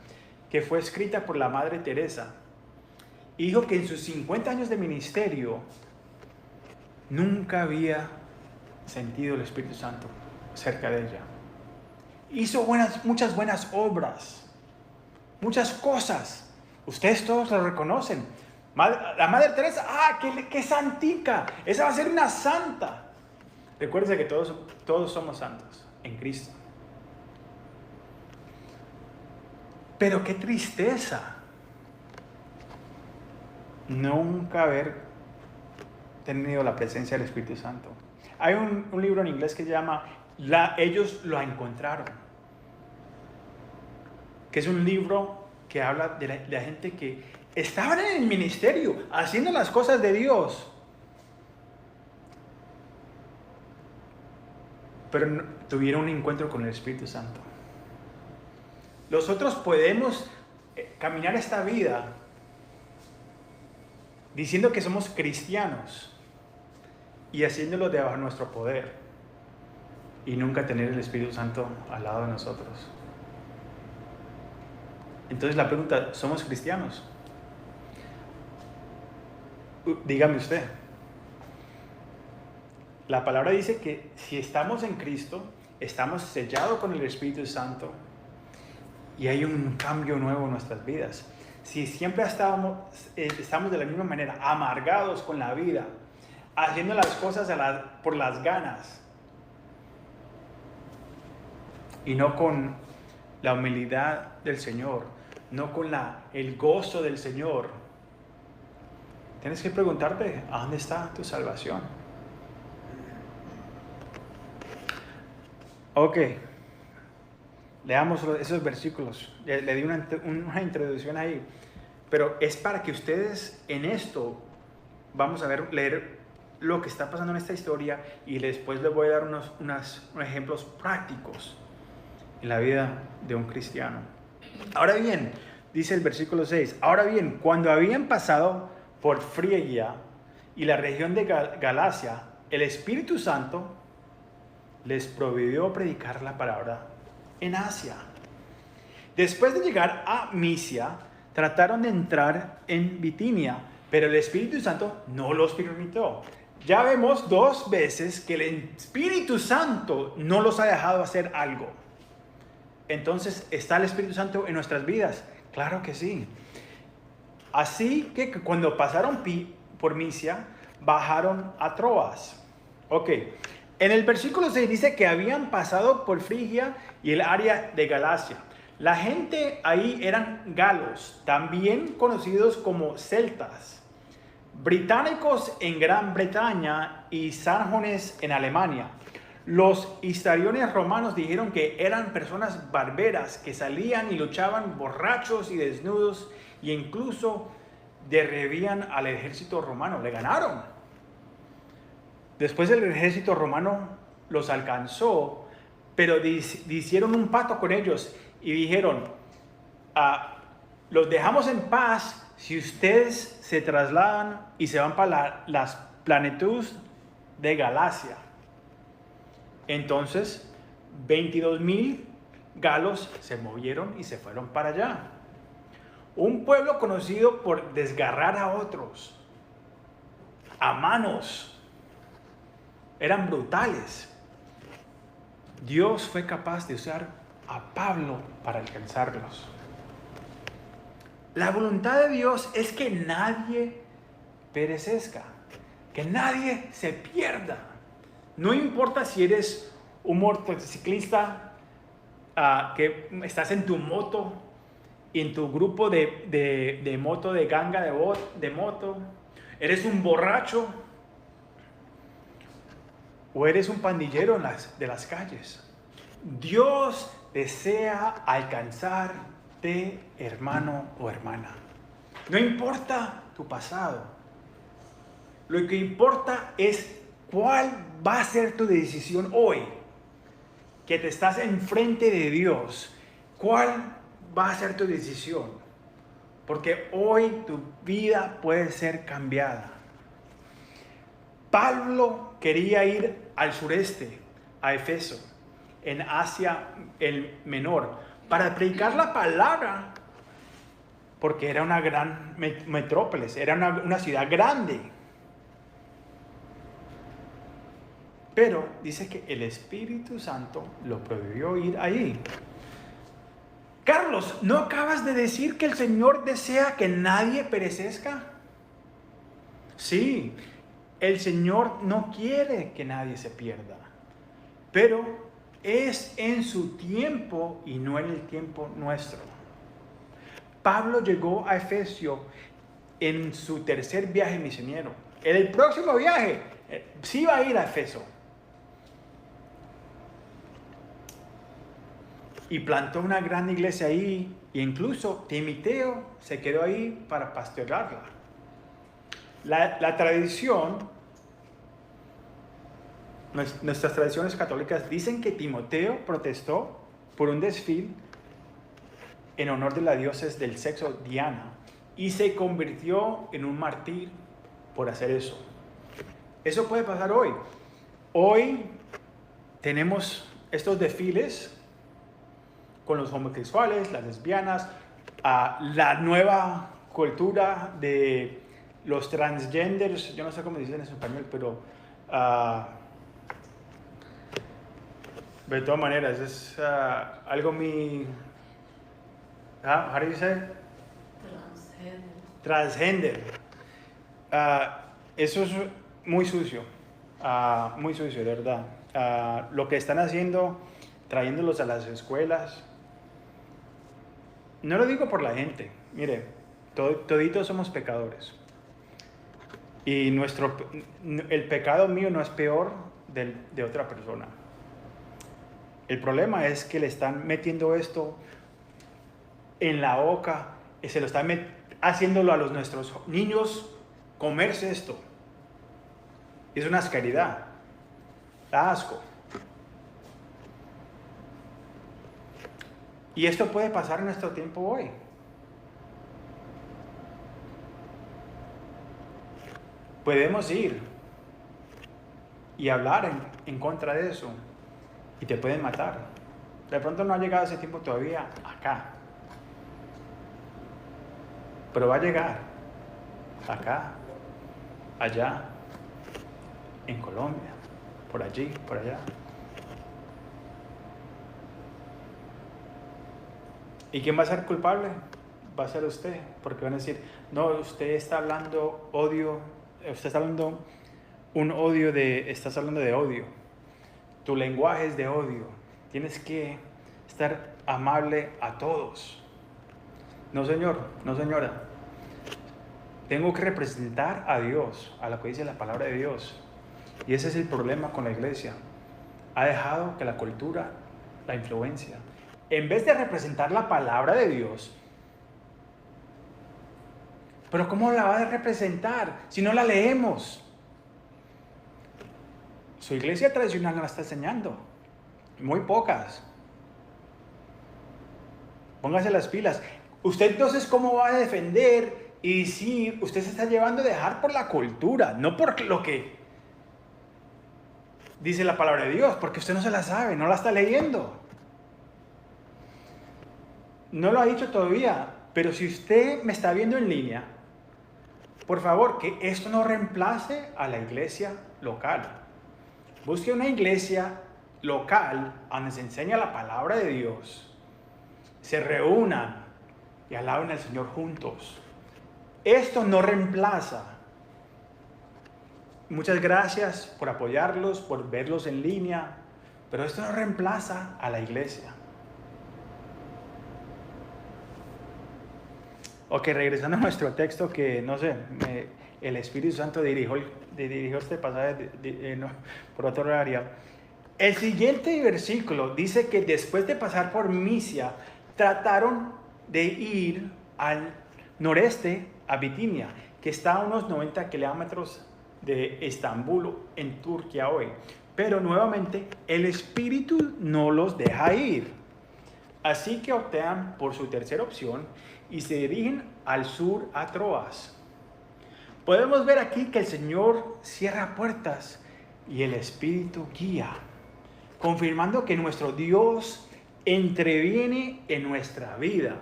que fue escrita por la Madre Teresa. Y dijo que en sus 50 años de ministerio nunca había sentido el Espíritu Santo cerca de ella. Hizo muchas buenas obras, muchas cosas. Ustedes todos lo reconocen. La Madre Teresa, qué santica. Esa va a ser una santa. Recuerden que todos somos santos en Cristo. Pero qué tristeza nunca haber tenido la presencia del Espíritu Santo. Hay un libro en inglés que se llama Ellos lo encontraron, que es un libro que habla de la gente que estaban en el ministerio haciendo las cosas de Dios, pero tuvieron un encuentro con el Espíritu Santo. Nosotros podemos caminar esta vida diciendo que somos cristianos y haciéndolo debajo de nuestro poder y nunca tener el Espíritu Santo al lado de nosotros. Entonces la pregunta: ¿somos cristianos? Dígame usted. La palabra dice que si estamos en Cristo, estamos sellados con el Espíritu Santo y hay un cambio nuevo en nuestras vidas. Si siempre estamos de la misma manera, amargados con la vida, haciendo las cosas por las ganas y no con la humildad del Señor, no con el gozo del Señor, tienes que preguntarte: ¿a dónde está tu salvación? Ok, leamos esos versículos. Le di una introducción ahí, pero es para que ustedes en esto vamos a leer lo que está pasando en esta historia y después les voy a dar unos ejemplos prácticos en la vida de un cristiano. Ahora bien, dice el versículo 6, ahora bien, cuando habían pasado por Frigia y la región de Galacia, el Espíritu Santo les proveyó predicar la palabra en Asia. Después de llegar a Misia, trataron de entrar en Bitinia, pero el Espíritu Santo no los permitió. Ya vemos 2 veces que el Espíritu Santo no los ha dejado hacer algo. Entonces, ¿está el Espíritu Santo en nuestras vidas? Claro que sí. Así que cuando pasaron por Misia, bajaron a Troas. Ok. En el versículo 6 dice que habían pasado por Frigia y el área de Galacia. La gente ahí eran galos, también conocidos como celtas, británicos en Gran Bretaña y sajones en Alemania. Los historiadores romanos dijeron que eran personas barberas que salían y luchaban borrachos y desnudos e incluso derribían al ejército romano. Le ganaron. Después el ejército romano los alcanzó, pero hicieron un pacto con ellos y dijeron, los dejamos en paz si ustedes se trasladan y se van para las planitudes de Galacia. Entonces, 22,000 galos se movieron y se fueron para allá. Un pueblo conocido por desgarrar a otros a manos. Eran brutales. Dios fue capaz de usar a Pablo para alcanzarlos. La voluntad de Dios es que nadie perezca, que nadie se pierda. No importa si eres un motociclista, que estás en tu moto, en tu grupo de moto, de ganga de moto, eres un borracho o eres un pandillero de las calles. Dios desea alcanzarte, hermano o hermana. No importa tu pasado. Lo que importa es cuál va a ser tu decisión hoy. Que te estás enfrente de Dios. ¿Cuál va a ser tu decisión? Porque hoy tu vida puede ser cambiada. Pablo quería ir al sureste, a Éfeso, en Asia el Menor, para predicar la palabra, porque era una gran metrópolis, era una ciudad grande. Pero dice que el Espíritu Santo lo prohibió ir allí. Carlos, ¿no acabas de decir que el Señor desea que nadie perezca? Sí, el Señor no quiere que nadie se pierda, pero es en su tiempo y no en el tiempo nuestro. Pablo llegó a Efesio en su tercer viaje misionero. En el próximo viaje sí va a ir a Efeso. Y plantó una gran iglesia ahí, e incluso Timoteo se quedó ahí para pastorearla. La tradición, nuestras tradiciones católicas dicen que Timoteo protestó por un desfile en honor de la diosa del sexo Diana y se convirtió en un mártir por hacer eso. Eso puede pasar hoy. Hoy tenemos estos desfiles con los homosexuales, las lesbianas, la nueva cultura de los transgenders, yo no sé cómo dicen en español, pero de todas maneras es algo muy... how do you say? Transgender. Eso es muy sucio, de verdad. Lo que están haciendo, trayéndolos a las escuelas. No lo digo por la gente, mire, toditos somos pecadores. Y el pecado mío no es peor de otra persona. El problema es que le están metiendo esto en la boca y se lo están haciéndolo a nuestros niños comerse esto. Es una asqueridad. Da asco. Y esto puede pasar en nuestro tiempo hoy. Podemos ir y hablar en contra de eso y te pueden matar. De pronto no ha llegado ese tiempo todavía acá, pero va a llegar acá, allá, en Colombia, por allí, por allá. ¿Y quién va a ser culpable? Va a ser usted, porque van a decir, no, usted está hablando odio, usted está hablando estás hablando de odio. Tu lenguaje es de odio. Tienes que estar amable a todos. No, señor, no, señora. Tengo que representar a Dios, a lo que dice la palabra de Dios. Y ese es el problema con la iglesia. ha dejado que la cultura la influencia. En vez de representar la palabra de Dios, pero ¿cómo la va a representar si no la leemos? Su iglesia tradicional no la está enseñando. Muy pocas. Póngase las pilas. Usted entonces, ¿cómo va a defender? Y si usted se está llevando a dejar por la cultura, no por lo que dice la palabra de Dios, porque usted no se la sabe, no la está leyendo. No lo ha dicho todavía, pero si usted me está viendo en línea, por favor, que esto no reemplace a la iglesia local. Busque una iglesia local donde se enseña la palabra de Dios. Se reúnan y alaben al Señor juntos. Esto no reemplaza. Muchas gracias por apoyarlos, por verlos en línea, pero esto no reemplaza a la iglesia. Ok, regresando a nuestro texto, que no sé, el Espíritu Santo dirigió este pasaje por otro área. El siguiente versículo dice que después de pasar por Misia, trataron de ir al noreste, a Bitinia, que está a unos 90 kilómetros de Estambul, en Turquía hoy. Pero nuevamente, el Espíritu no los deja ir. Así que optan por su tercera opción y se dirigen al sur a Troas. Podemos ver aquí que el Señor cierra puertas y el Espíritu guía, confirmando que nuestro Dios entreviene en nuestra vida.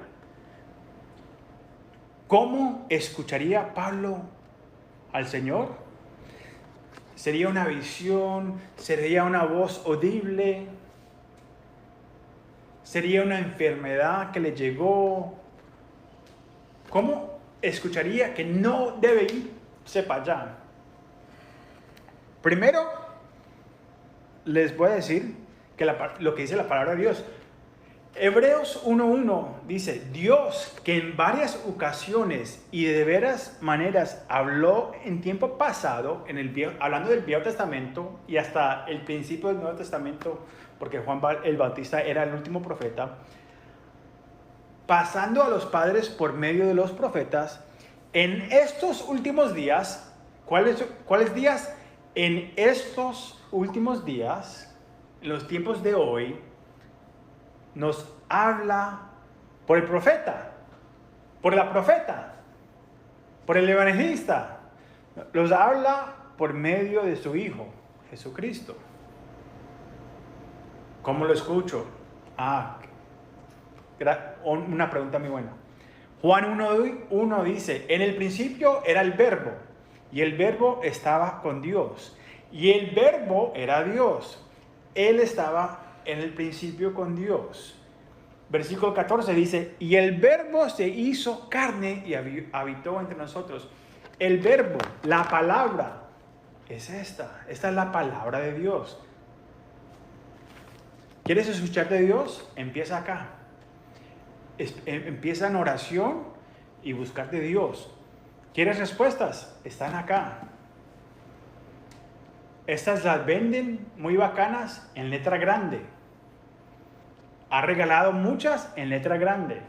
¿Cómo escucharía Pablo al Señor? ¿Sería una visión? ¿Sería una voz audible? ¿Sería una enfermedad que le llegó? ¿Cómo escucharía que no debe irse para allá? Primero, les voy a decir que lo que dice la palabra de Dios. Hebreos 1:1 dice, Dios que en varias ocasiones y de veras maneras habló en tiempo pasado, hablando del Viejo Testamento y hasta el principio del Nuevo Testamento, porque Juan el Bautista era el último profeta, pasando a los padres por medio de los profetas, en estos últimos días, ¿cuáles días? En estos últimos días, en los tiempos de hoy, nos habla por el profeta, por la profeta, por el evangelista. Los habla por medio de su Hijo, Jesucristo. ¿Cómo lo escucho? Una pregunta muy buena. Juan 1:1 dice, en el principio era el verbo, y el verbo estaba con Dios, y el verbo era Dios. Él estaba en el principio con Dios. Versículo 14 dice, y el verbo se hizo carne y habitó entre nosotros. El verbo, la palabra, es esta es la palabra de Dios. ¿Quieres escuchar de Dios? Empieza acá. Empieza en oración y buscar de Dios. ¿Quieres respuestas? Están acá. Estas las venden muy bacanas en letra grande. Ha regalado muchas en letra grande.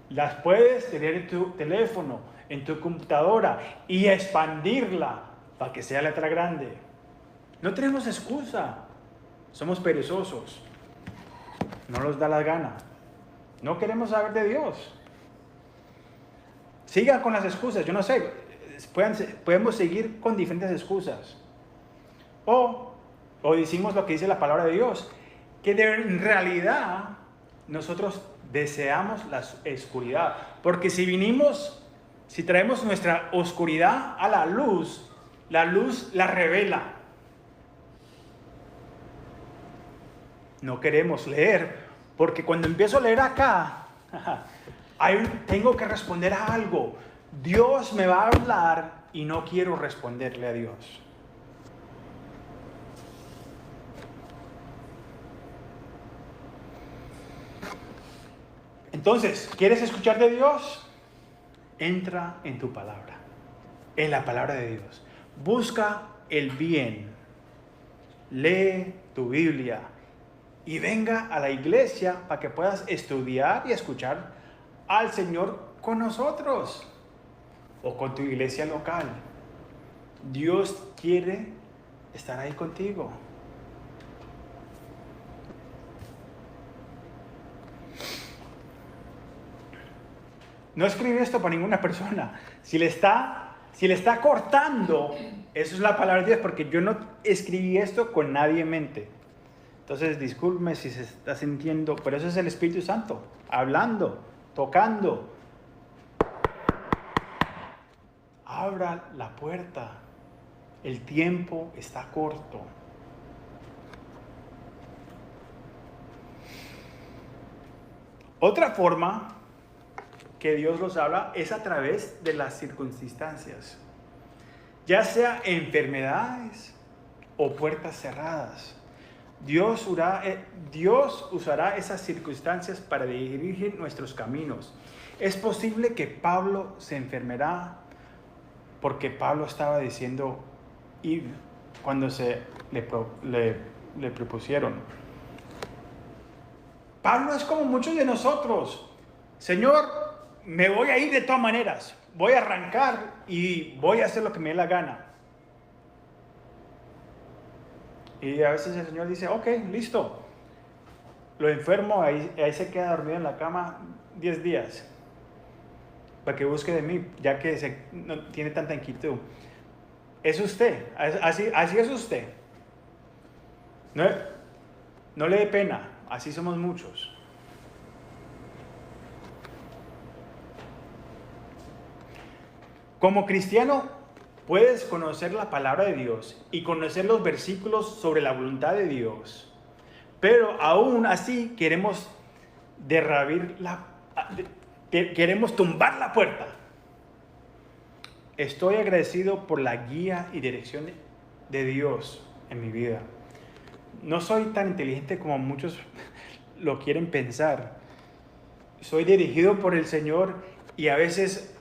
Las puedes tener en tu teléfono, en tu computadora y expandirla para que sea letra grande. No tenemos excusa. Somos perezosos. No nos da la gana. No queremos saber de Dios. Sigan con las excusas. Yo no sé. Podemos seguir con diferentes excusas. O decimos lo que dice la palabra de Dios. Que en realidad nosotros deseamos la oscuridad. Porque si traemos nuestra oscuridad a la luz la revela. No queremos leer, porque cuando empiezo a leer acá, tengo que responder a algo. Dios me va a hablar y no quiero responderle a Dios. Entonces, ¿quieres escuchar de Dios? Entra en tu palabra, en la palabra de Dios. Busca el bien, lee tu Biblia y venga a la iglesia para que puedas estudiar y escuchar al Señor con nosotros o con tu iglesia local. Dios quiere estar ahí contigo. No escribe esto para ninguna persona. Si le está cortando, eso es la palabra de Dios, porque yo no escribí esto con nadie en mente. Entonces, discúlpeme si se está sintiendo, pero eso es el Espíritu Santo, hablando, tocando. Abra la puerta. El tiempo está corto. Otra forma que Dios nos habla es a través de las circunstancias, ya sea enfermedades o puertas cerradas. Dios usará esas circunstancias para dirigir nuestros caminos. Es posible que Pablo se enfermará porque Pablo estaba diciendo ir cuando le propusieron. Pablo es como muchos de nosotros. Señor, me voy a ir de todas maneras. Voy a arrancar y voy a hacer lo que me dé la gana. Y a veces el Señor dice, ok, listo. Lo enfermo, ahí se queda dormido en la cama 10 días. Para que busque de mí, ya que no tiene tanta inquietud. Es usted, así es usted. No le dé pena, así somos muchos. Como cristiano, puedes conocer la palabra de Dios y conocer los versículos sobre la voluntad de Dios. Pero aún así queremos queremos tumbar la puerta. Estoy agradecido por la guía y dirección de Dios en mi vida. No soy tan inteligente como muchos lo quieren pensar. Soy dirigido por el Señor y a veces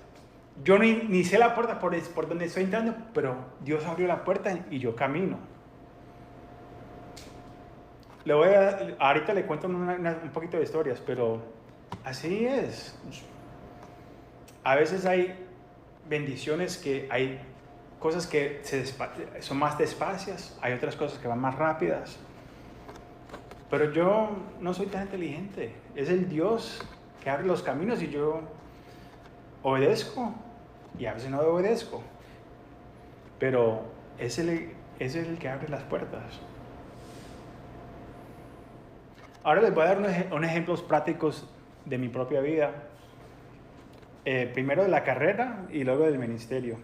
yo ni sé la puerta por donde estoy entrando, pero Dios abrió la puerta y yo camino. Ahorita le cuento un poquito de historias, pero así es. A veces hay bendiciones que hay cosas que son más despacias, hay otras cosas que van más rápidas. Pero yo no soy tan inteligente. Es el Dios que abre los caminos y yo obedezco y a veces no obedezco. Pero es el que abre las puertas. Ahora les voy a dar unos ejemplos prácticos de mi propia vida. Primero de la carrera y luego del ministerio.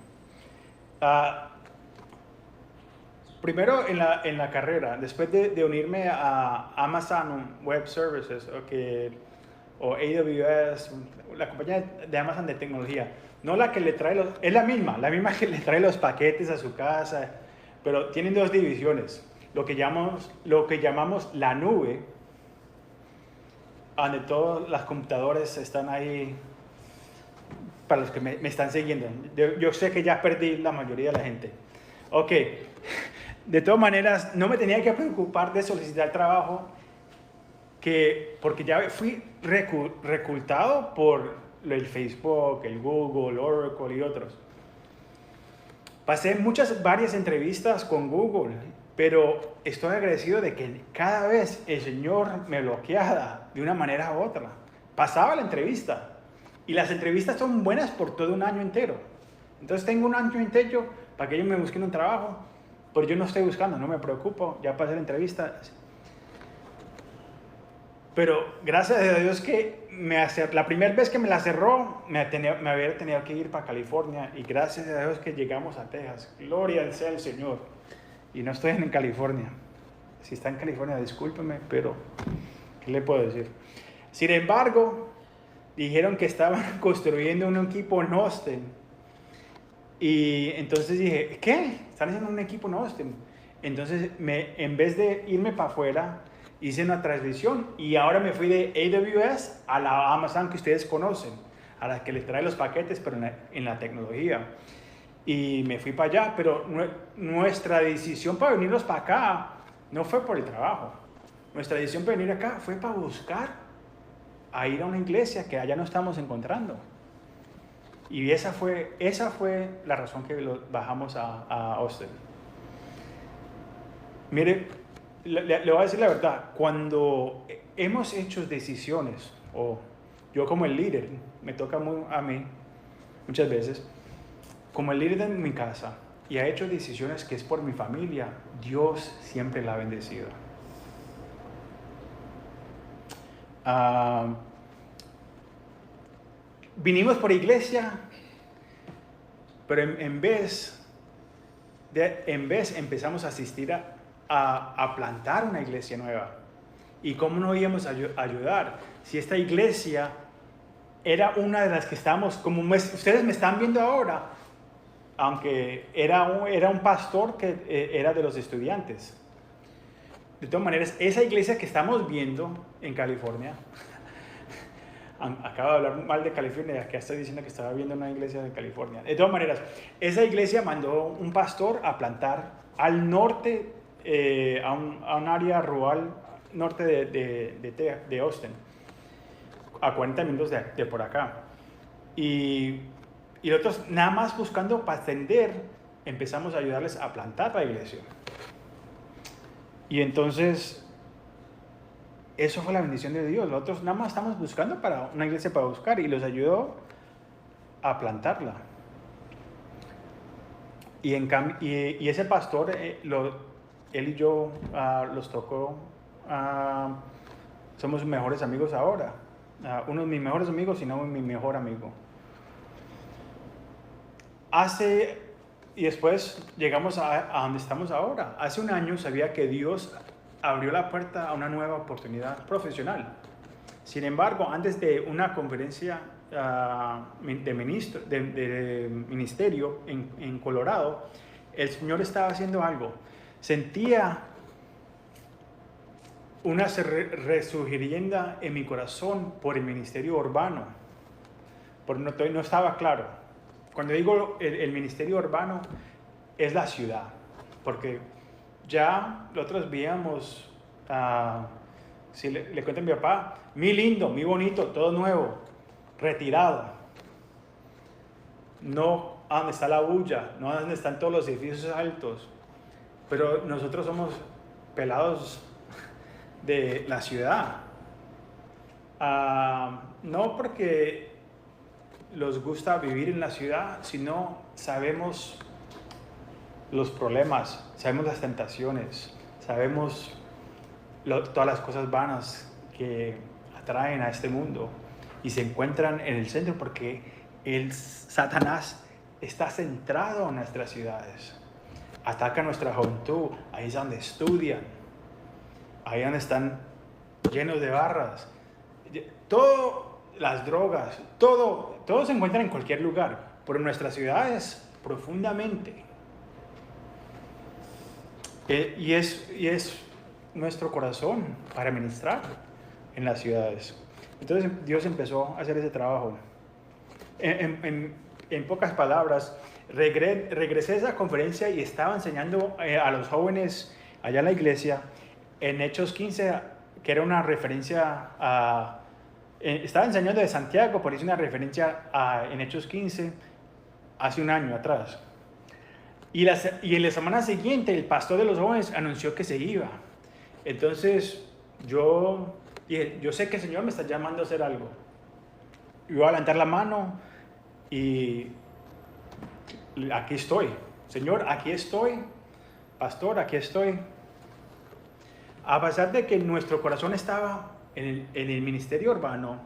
Primero en la carrera, después de unirme a Amazon Web Services o AWS, la compañía de Amazon de tecnología, no la que le trae es la misma que le trae los paquetes a su casa, pero tienen dos divisiones. Lo que llamamos la nube, donde todas las computadoras están ahí. Para los que me están siguiendo, yo sé que ya perdí la mayoría de la gente. Ok, de todas maneras, no me tenía que preocupar de solicitar trabajo, porque ya fui reclutado por el Facebook, el Google, Oracle y otros. Pasé varias entrevistas con Google, pero estoy agradecido de que cada vez el Señor me bloqueaba de una manera u otra. Pasaba la entrevista. Y las entrevistas son buenas por todo un año entero. Entonces tengo un año entero para que ellos me busquen un trabajo. Pero yo no estoy buscando, no me preocupo. Ya pasé la entrevista. Pero gracias a Dios que la primera vez que me la cerró, me había tenido que ir para California. Y gracias a Dios que llegamos a Texas. Gloria sea al Señor. Y no estoy en California. Si está en California, discúlpeme, pero ¿qué le puedo decir? Sin embargo, dijeron que estaban construyendo un equipo en Austin. Y entonces dije, ¿qué? ¿Están haciendo un equipo en Austin? Entonces, en vez de irme para afuera, hice una transmisión. Y ahora me fui de AWS a la Amazon que ustedes conocen, a la que les trae los paquetes, pero en la tecnología. y me fui para allá, pero nuestra decisión para venirnos para acá no fue por el trabajo. Nuestra decisión para venir acá fue para buscar a ir a una iglesia que allá no estamos encontrando. Y esa fue la razón que bajamos a Austin. Mire, le voy a decir la verdad, cuando hemos hecho decisiones, o yo como el líder, me toca a mí muchas veces, como el líder de mi casa, y ha hecho decisiones que es por mi familia, Dios siempre la ha bendecido. Vinimos por iglesia, pero en vez empezamos a asistir a plantar una iglesia nueva. ¿Y cómo no íbamos a ayudar? Si esta iglesia era una de las que estábamos, como ustedes me están viendo ahora, aunque era un pastor que era de los estudiantes. De todas maneras, esa iglesia que estamos viendo en California, acabo de hablar mal de California, acá estoy diciendo que estaba viendo una iglesia de California. De todas maneras, esa iglesia mandó un pastor a plantar al norte, a un área rural norte de Austin, a 40 minutos de por acá. Y nosotros, nada más buscando para ascender, empezamos a ayudarles a plantar la iglesia. Y entonces, eso fue la bendición de Dios. Nosotros nada más estamos buscando para una iglesia para buscar, y los ayudó a plantarla. Y ese pastor, él y yo los tocó, somos mejores amigos ahora. Uno de mis mejores amigos y no mi mejor amigo. Y después llegamos a donde estamos ahora. Hace un año sabía que Dios abrió la puerta a una nueva oportunidad profesional. Sin embargo, antes de una conferencia de ministerio en Colorado, el Señor estaba haciendo algo. Sentía una resurgimiento en mi corazón por el ministerio urbano, pero no estaba claro. Cuando digo el ministerio urbano, es la ciudad, porque ya nosotros veíamos, si le cuento a mi papá, muy lindo, muy bonito, todo nuevo, retirado. No a donde está la bulla, no a donde están todos los edificios altos, pero nosotros somos pelados de la ciudad. No porque los gusta vivir en la ciudad, sino sabemos los problemas, sabemos las tentaciones, sabemos todas las cosas vanas que atraen a este mundo y se encuentran en el centro, porque el Satanás está centrado en nuestras ciudades, ataca a nuestra juventud, ahí es donde estudian, ahí donde están llenos de barras, las drogas, todo se encuentra en cualquier lugar, pero en nuestras ciudades profundamente. Y es nuestro corazón para ministrar en las ciudades. Entonces Dios empezó a hacer ese trabajo. En pocas palabras, regresé a esa conferencia y estaba enseñando a los jóvenes allá en la iglesia en Hechos 15, que era una referencia a... estaba enseñando de Santiago, pero hice una referencia en Hechos 15 hace un año atrás. Y en la semana siguiente el pastor de los jóvenes anunció que se iba. Entonces yo sé que el Señor me está llamando a hacer algo. Y voy a levantar la mano y aquí estoy. Señor, aquí estoy. Pastor, aquí estoy. A pesar de que nuestro corazón estaba en el ministerio urbano,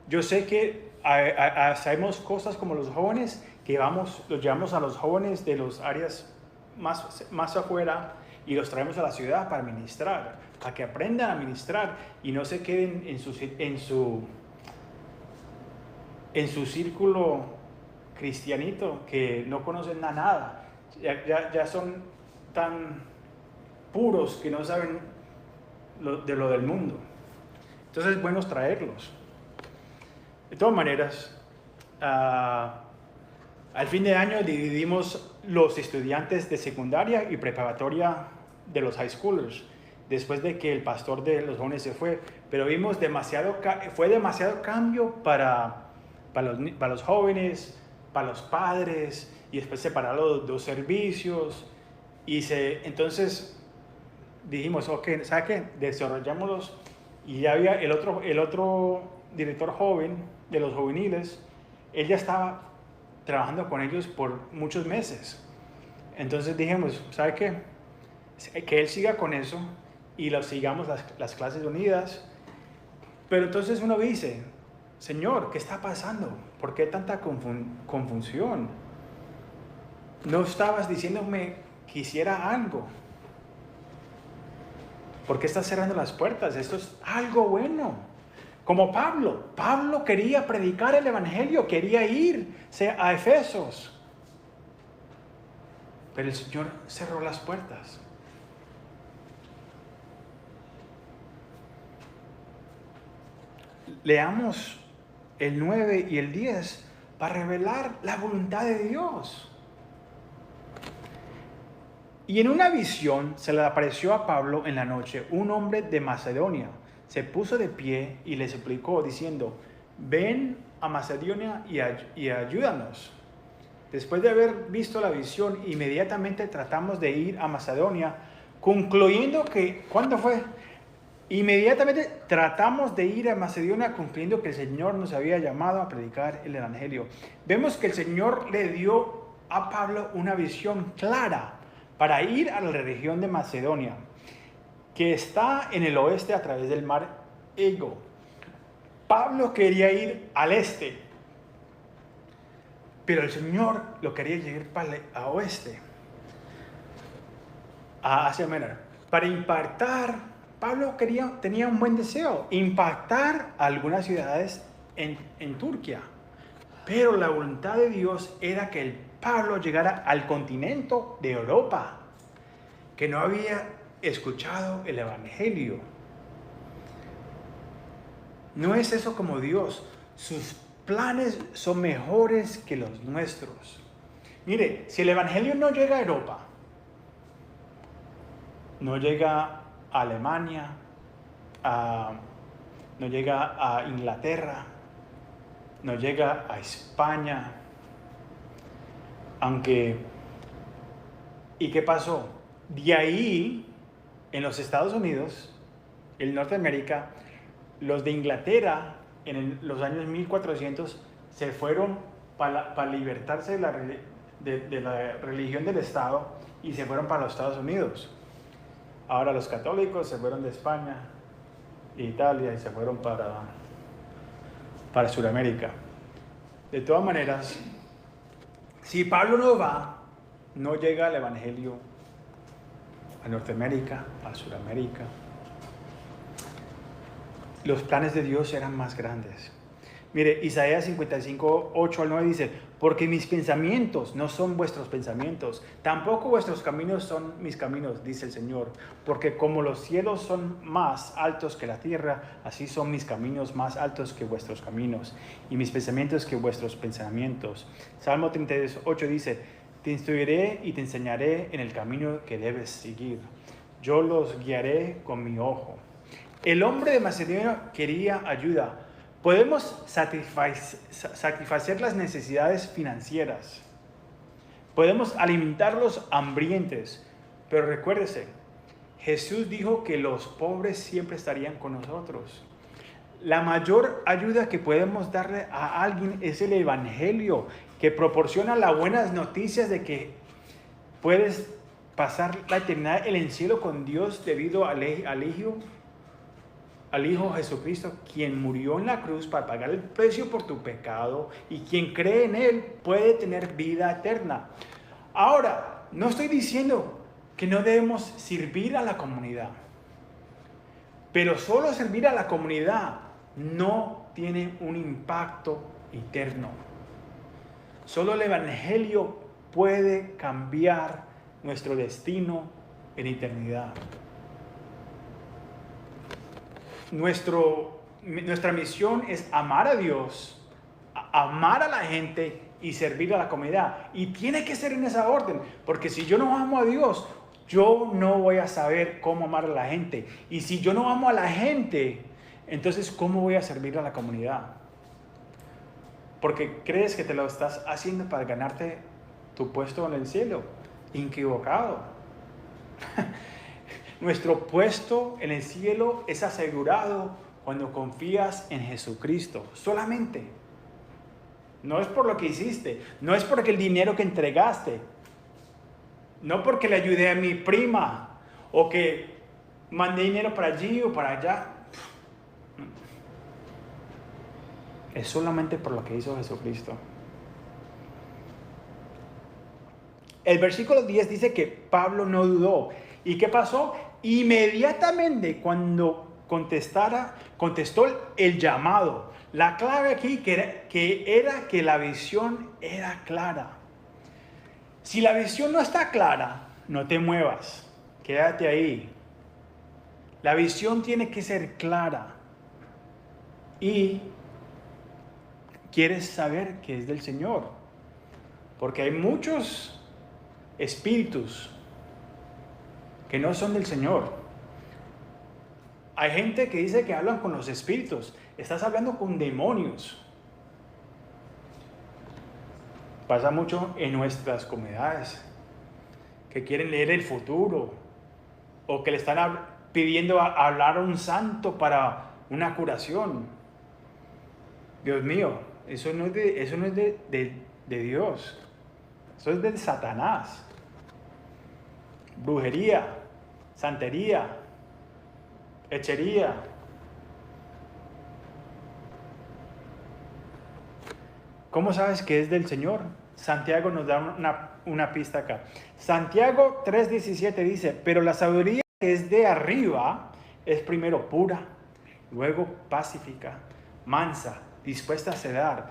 yo sé que hacemos cosas como los jóvenes, que los llevamos a los jóvenes de las áreas más afuera y los traemos a la ciudad para ministrar, para que aprendan a ministrar y no se queden en su círculo cristianito, que no conocen nada, ya son tan puros que no saben de lo del mundo. Entonces es bueno traerlos. De todas maneras, Al fin de año dividimos los estudiantes de secundaria y preparatoria de los high schoolers, después de que el pastor de los jóvenes se fue, pero vimos fue demasiado cambio para los jóvenes, para los padres, y después separar los dos servicios, entonces dijimos, ok, ¿sabe qué? Desarrollámoslos, y ya había el otro director joven de los juveniles, él ya estaba trabajando con ellos por muchos meses. Entonces dijimos, ¿sabe qué? Que él siga con eso y los sigamos las clases unidas. Pero entonces uno dice, Señor, ¿qué está pasando? ¿Por qué tanta confusión? ¿No estabas diciéndome que hiciera algo? ¿Por qué estás cerrando las puertas? Esto es algo bueno. Como Pablo quería predicar el evangelio, quería irse a Efesos. Pero el Señor cerró las puertas. Leamos el 9 y el 10 para revelar la voluntad de Dios. Y en una visión se le apareció a Pablo en la noche un hombre de Macedonia. Se puso de pie y le suplicó diciendo, ven a Macedonia y ayúdanos. Después de haber visto la visión, inmediatamente tratamos de ir a Macedonia, concluyendo que, ¿cuándo fue? Inmediatamente tratamos de ir a Macedonia, concluyendo que el Señor nos había llamado a predicar el evangelio. Vemos que el Señor le dio a Pablo una visión clara para ir a la región de Macedonia, que está en el oeste a través del mar Egeo. Pablo quería ir al este, pero el Señor lo quería llevar para el oeste, a Asia Menor, para impactar. Pablo tenía un buen deseo, impactar a algunas ciudades en Turquía, pero la voluntad de Dios era que el Pablo llegara al continente de Europa, que no había escuchado el evangelio. No es eso como Dios. Sus planes son mejores que los nuestros. Mire, si el evangelio no llega a Europa, no llega a Alemania, no llega a Inglaterra, no llega a España, ¿y qué pasó? De ahí, en los Estados Unidos, en Norteamérica, los de Inglaterra, en los años 1400, se fueron para libertarse de la religión del Estado y se fueron para los Estados Unidos. Ahora los católicos se fueron de España e Italia y se fueron para Sudamérica. De todas maneras, si Pablo no va, no llega el evangelio a Norteamérica, a Sudamérica. Los planes de Dios eran más grandes. Mire, Isaías 55, 8 al 9 dice, porque mis pensamientos no son vuestros pensamientos, tampoco vuestros caminos son mis caminos, dice el Señor. Porque como los cielos son más altos que la tierra, así son mis caminos más altos que vuestros caminos, y mis pensamientos que vuestros pensamientos. Salmo 38 dice, te instruiré y te enseñaré en el camino que debes seguir. Yo los guiaré con mi ojo. El hombre de Macedonia quería ayuda. Podemos satisfacer las necesidades financieras. Podemos alimentar los hambrientos. Pero recuérdese, Jesús dijo que los pobres siempre estarían con nosotros. La mayor ayuda que podemos darle a alguien es el evangelio, que proporciona las buenas noticias de que puedes pasar la eternidad en el cielo con Dios debido al Hijo Jesucristo, quien murió en la cruz para pagar el precio por tu pecado, y quien cree en Él puede tener vida eterna. Ahora, no estoy diciendo que no debemos servir a la comunidad, pero solo servir a la comunidad no tiene un impacto eterno. Solo el evangelio puede cambiar nuestro destino en eternidad. Nuestra misión es amar a Dios, amar a la gente y servir a la comunidad. Y tiene que ser en esa orden, porque si yo no amo a Dios, yo no voy a saber cómo amar a la gente. Y si yo no amo a la gente, entonces ¿cómo voy a servir a la comunidad? Porque crees que te lo estás haciendo para ganarte tu puesto en el cielo. Equivocado. Nuestro puesto en el cielo es asegurado cuando confías en Jesucristo. Solamente. No es por lo que hiciste. No es porque el dinero que entregaste. No porque le ayudé a mi prima. O que mandé dinero para allí o para allá. Es solamente por lo que hizo Jesucristo. El versículo 10 dice que Pablo no dudó. ¿Y qué pasó? Inmediatamente cuando contestó el llamado. La clave aquí era que la visión era clara. Si la visión no está clara, no te muevas. Quédate ahí. La visión tiene que ser clara. Y quieres saber que es del Señor. Porque hay muchos espíritus que no son del Señor. Hay gente que dice que hablan con los espíritus. Estás hablando con demonios. Pasa mucho en nuestras comunidades, que quieren leer el futuro o que le están pidiendo hablar a un santo para una curación. Dios mío, eso no es de Dios. Eso es de Satanás. Brujería, santería, hechicería. ¿Cómo sabes que es del Señor? Santiago nos da una pista acá. Santiago 3:17 dice, pero la sabiduría que es de arriba es primero pura, luego pacífica, mansa, dispuesta a ceder,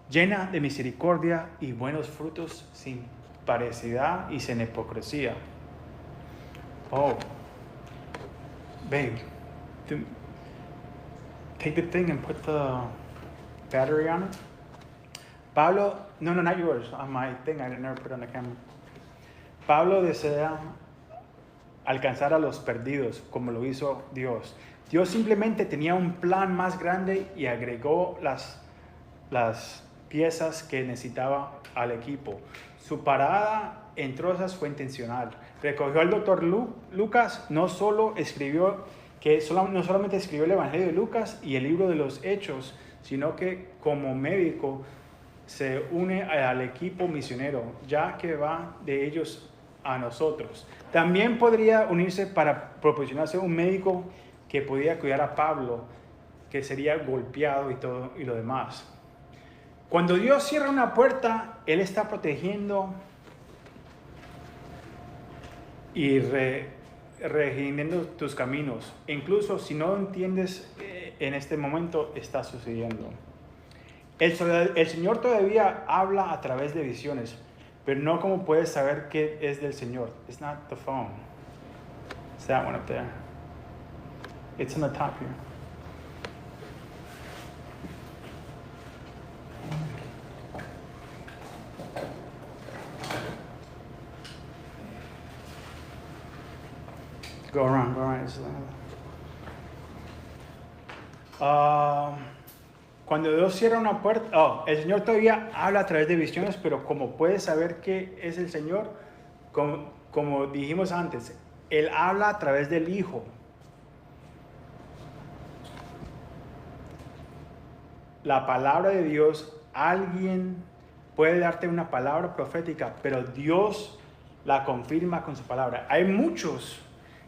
llena de misericordia y buenos frutos, sin parecidad y sin hipocresía. Oh, babe, take the thing and put the battery on it. Pablo, no, not yours, on my thing, I never put it on the camera. Pablo desea alcanzar a los perdidos como lo hizo Dios. Dios simplemente tenía un plan más grande y agregó las piezas que necesitaba al equipo. Su parada en Trozas fue intencional. Recogió al doctor Lucas, no solamente escribió el Evangelio de Lucas y el libro de los Hechos, sino que como médico se une al equipo misionero, ya que va de ellos a nosotros. También podría unirse para proporcionarse un médico que podía cuidar a Pablo, que sería golpeado y todo y lo demás. Cuando Dios cierra una puerta, Él está protegiendo y regenerando tus caminos. Incluso si no entiendes en este momento, está sucediendo. El Señor todavía habla a través de visiones, pero no como puedes saber que es del Señor. It's not the phone. It's that one up there. It's on the top here. Go around. Cuando Dios cierra una puerta, el Señor todavía habla a través de visiones, pero como puedes saber que es el Señor, como dijimos antes, Él habla a través del Hijo. La palabra de Dios, alguien puede darte una palabra profética, pero Dios la confirma con su palabra. Hay muchos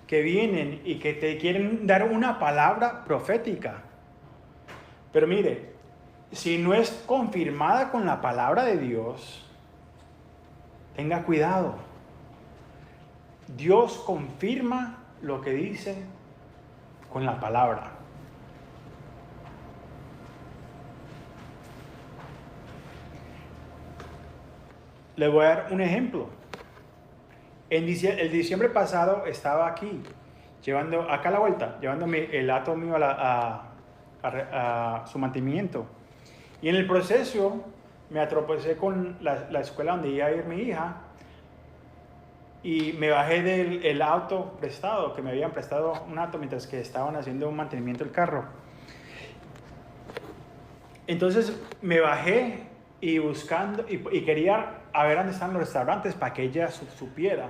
que vienen y que te quieren dar una palabra profética. Pero mire, si no es confirmada con la palabra de Dios, tenga cuidado. Dios confirma lo que dice con la palabra. Le voy a dar un ejemplo. El diciembre pasado estaba aquí, llevando acá a la vuelta, llevándome el hato mío a su mantenimiento. Y en el proceso me atropecé con la escuela donde iba a ir mi hija y me bajé del auto prestado, que me habían prestado un auto mientras que estaban haciendo un mantenimiento del carro. Entonces me bajé y buscando, y quería a ver dónde están los restaurantes para que ella supiera.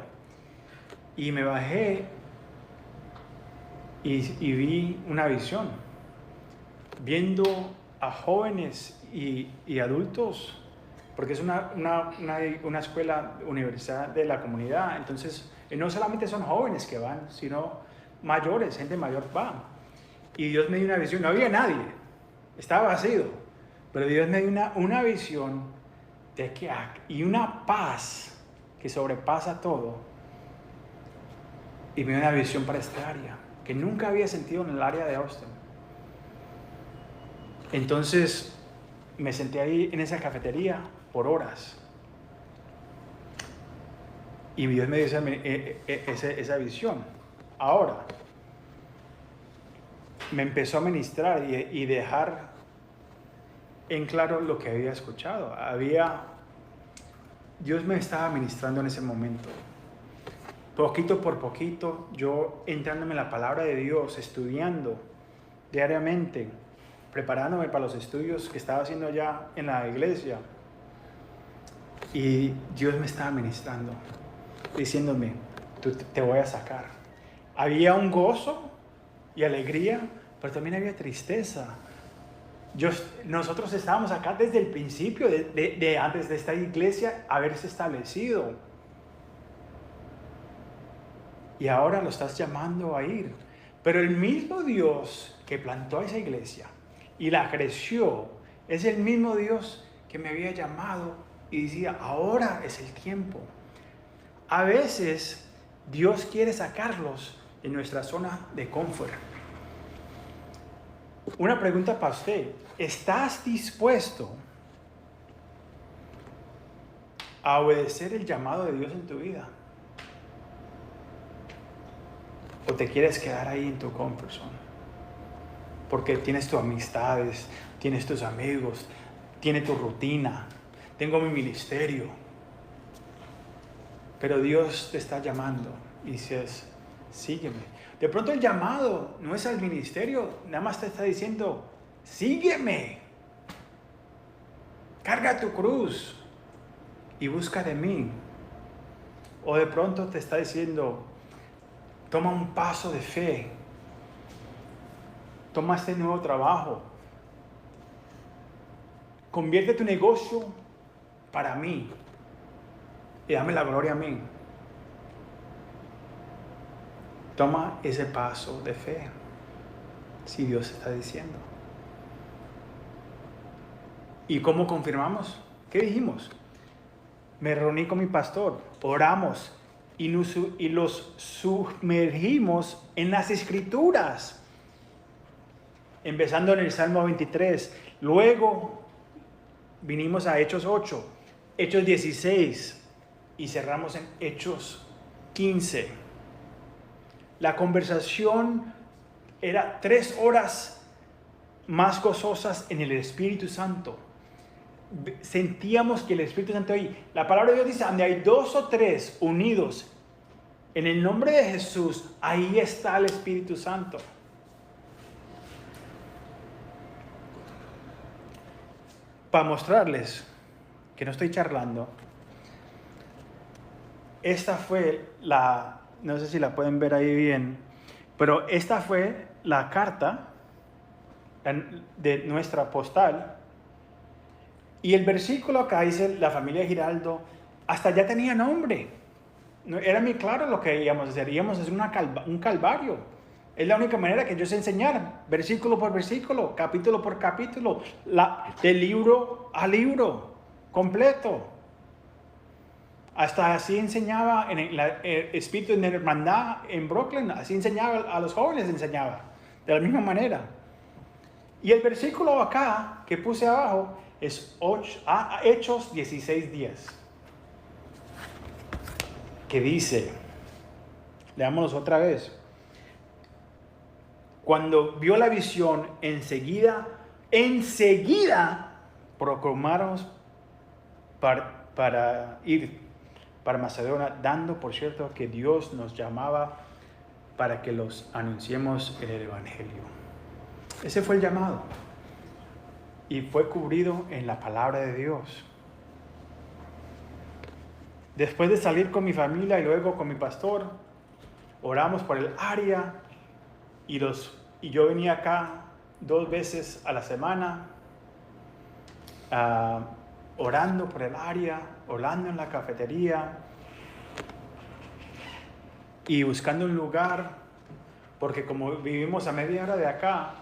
Y me bajé y vi una visión, viendo a jóvenes y adultos, porque es una escuela, universidad de la comunidad. Entonces no solamente son jóvenes que van, sino mayores, gente mayor va. Y Dios me dio una visión, no había nadie, estaba vacío, pero Dios me dio una visión de que, y una paz que sobrepasa todo, y me dio una visión para esta área que nunca había sentido en el área de Austin. Entonces me senté ahí en esa cafetería por horas y Dios me dio esa visión. Ahora me empezó a ministrar y dejar en claro lo que había escuchado. Dios me estaba ministrando en ese momento. Poquito por poquito, yo entrándome en la palabra de Dios, estudiando diariamente, preparándome para los estudios que estaba haciendo ya en la iglesia. Y Dios me estaba ministrando, diciéndome, te voy a sacar. Había un gozo y alegría, pero también había tristeza. Nosotros estábamos acá desde el principio, antes de esta iglesia haberse establecido. Y ahora lo estás llamando a ir. Pero el mismo Dios que plantó esa iglesia y la creció, es el mismo Dios que me había llamado y decía, ahora es el tiempo. A veces Dios quiere sacarlos de nuestra zona de confort. Una pregunta para usted. ¿Estás dispuesto a obedecer el llamado de Dios en tu vida? ¿O te quieres quedar ahí en tu comfort zone? Porque tienes tus amistades, tienes tus amigos, tienes tu rutina, tengo mi ministerio. Pero Dios te está llamando y dices, sígueme. De pronto el llamado no es al ministerio, nada más te está diciendo, sígueme. Carga tu cruz y busca de mí. O de pronto te está diciendo, toma un paso de fe. Toma este nuevo trabajo. Convierte tu negocio para mí. Y dame la gloria a mí. Toma ese paso de fe. Si Dios está diciendo. ¿Y cómo confirmamos? ¿Qué dijimos? Me reuní con mi pastor. Oramos. Y los sumergimos en las Escrituras, empezando en el Salmo 23, luego vinimos a Hechos 8, Hechos 16 y cerramos en Hechos 15. La conversación era 3 horas más gozosas en el Espíritu Santo. Sentíamos que el Espíritu Santo ahí, la palabra de Dios dice, donde hay 2 o 3 unidos en el nombre de Jesús, ahí está el Espíritu Santo. Para mostrarles que no estoy charlando, esta fue no sé si la pueden ver ahí bien, pero esta fue la carta de nuestra postal. Y el versículo acá dice, la familia Giraldo, hasta ya tenía nombre. No, era muy claro lo que íbamos a hacer. Íbamos a hacer un calvario. Es la única manera que yo sé enseñar, versículo por versículo, capítulo por capítulo, de libro a libro, completo. Hasta así enseñaba en el espíritu de hermandad en Brooklyn, así enseñaba a los jóvenes, enseñaba, de la misma manera. Y el versículo acá, que puse abajo, es Hechos 16:10, que dice, leámoslo otra vez, cuando vio la visión, enseguida proclamaron para ir para Macedonia, dando por cierto que Dios nos llamaba para que los anunciemos en el Evangelio. Ese fue el llamado y fue cubrido en la palabra de Dios. Después de salir con mi familia y luego con mi pastor, oramos por el área y yo venía acá 2 veces a la semana, orando por el área, orando en la cafetería y buscando un lugar, porque como vivimos a media hora de acá,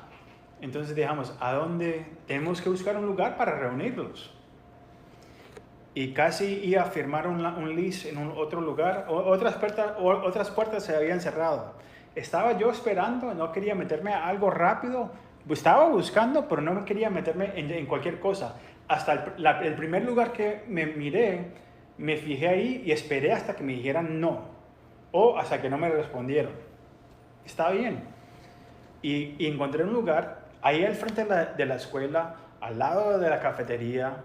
entonces dijimos, ¿a dónde tenemos que buscar un lugar para reunirnos? Y casi iba a firmar un lease en otro lugar, otras puertas se habían cerrado. Estaba yo esperando, no quería meterme a algo rápido, estaba buscando, pero no me quería meterme en cualquier cosa. Hasta el primer lugar que me miré, me fijé ahí y esperé hasta que me dijeran no, o hasta que no me respondieron. Estaba bien. Y encontré un lugar ahí al frente de la escuela, al lado de la cafetería,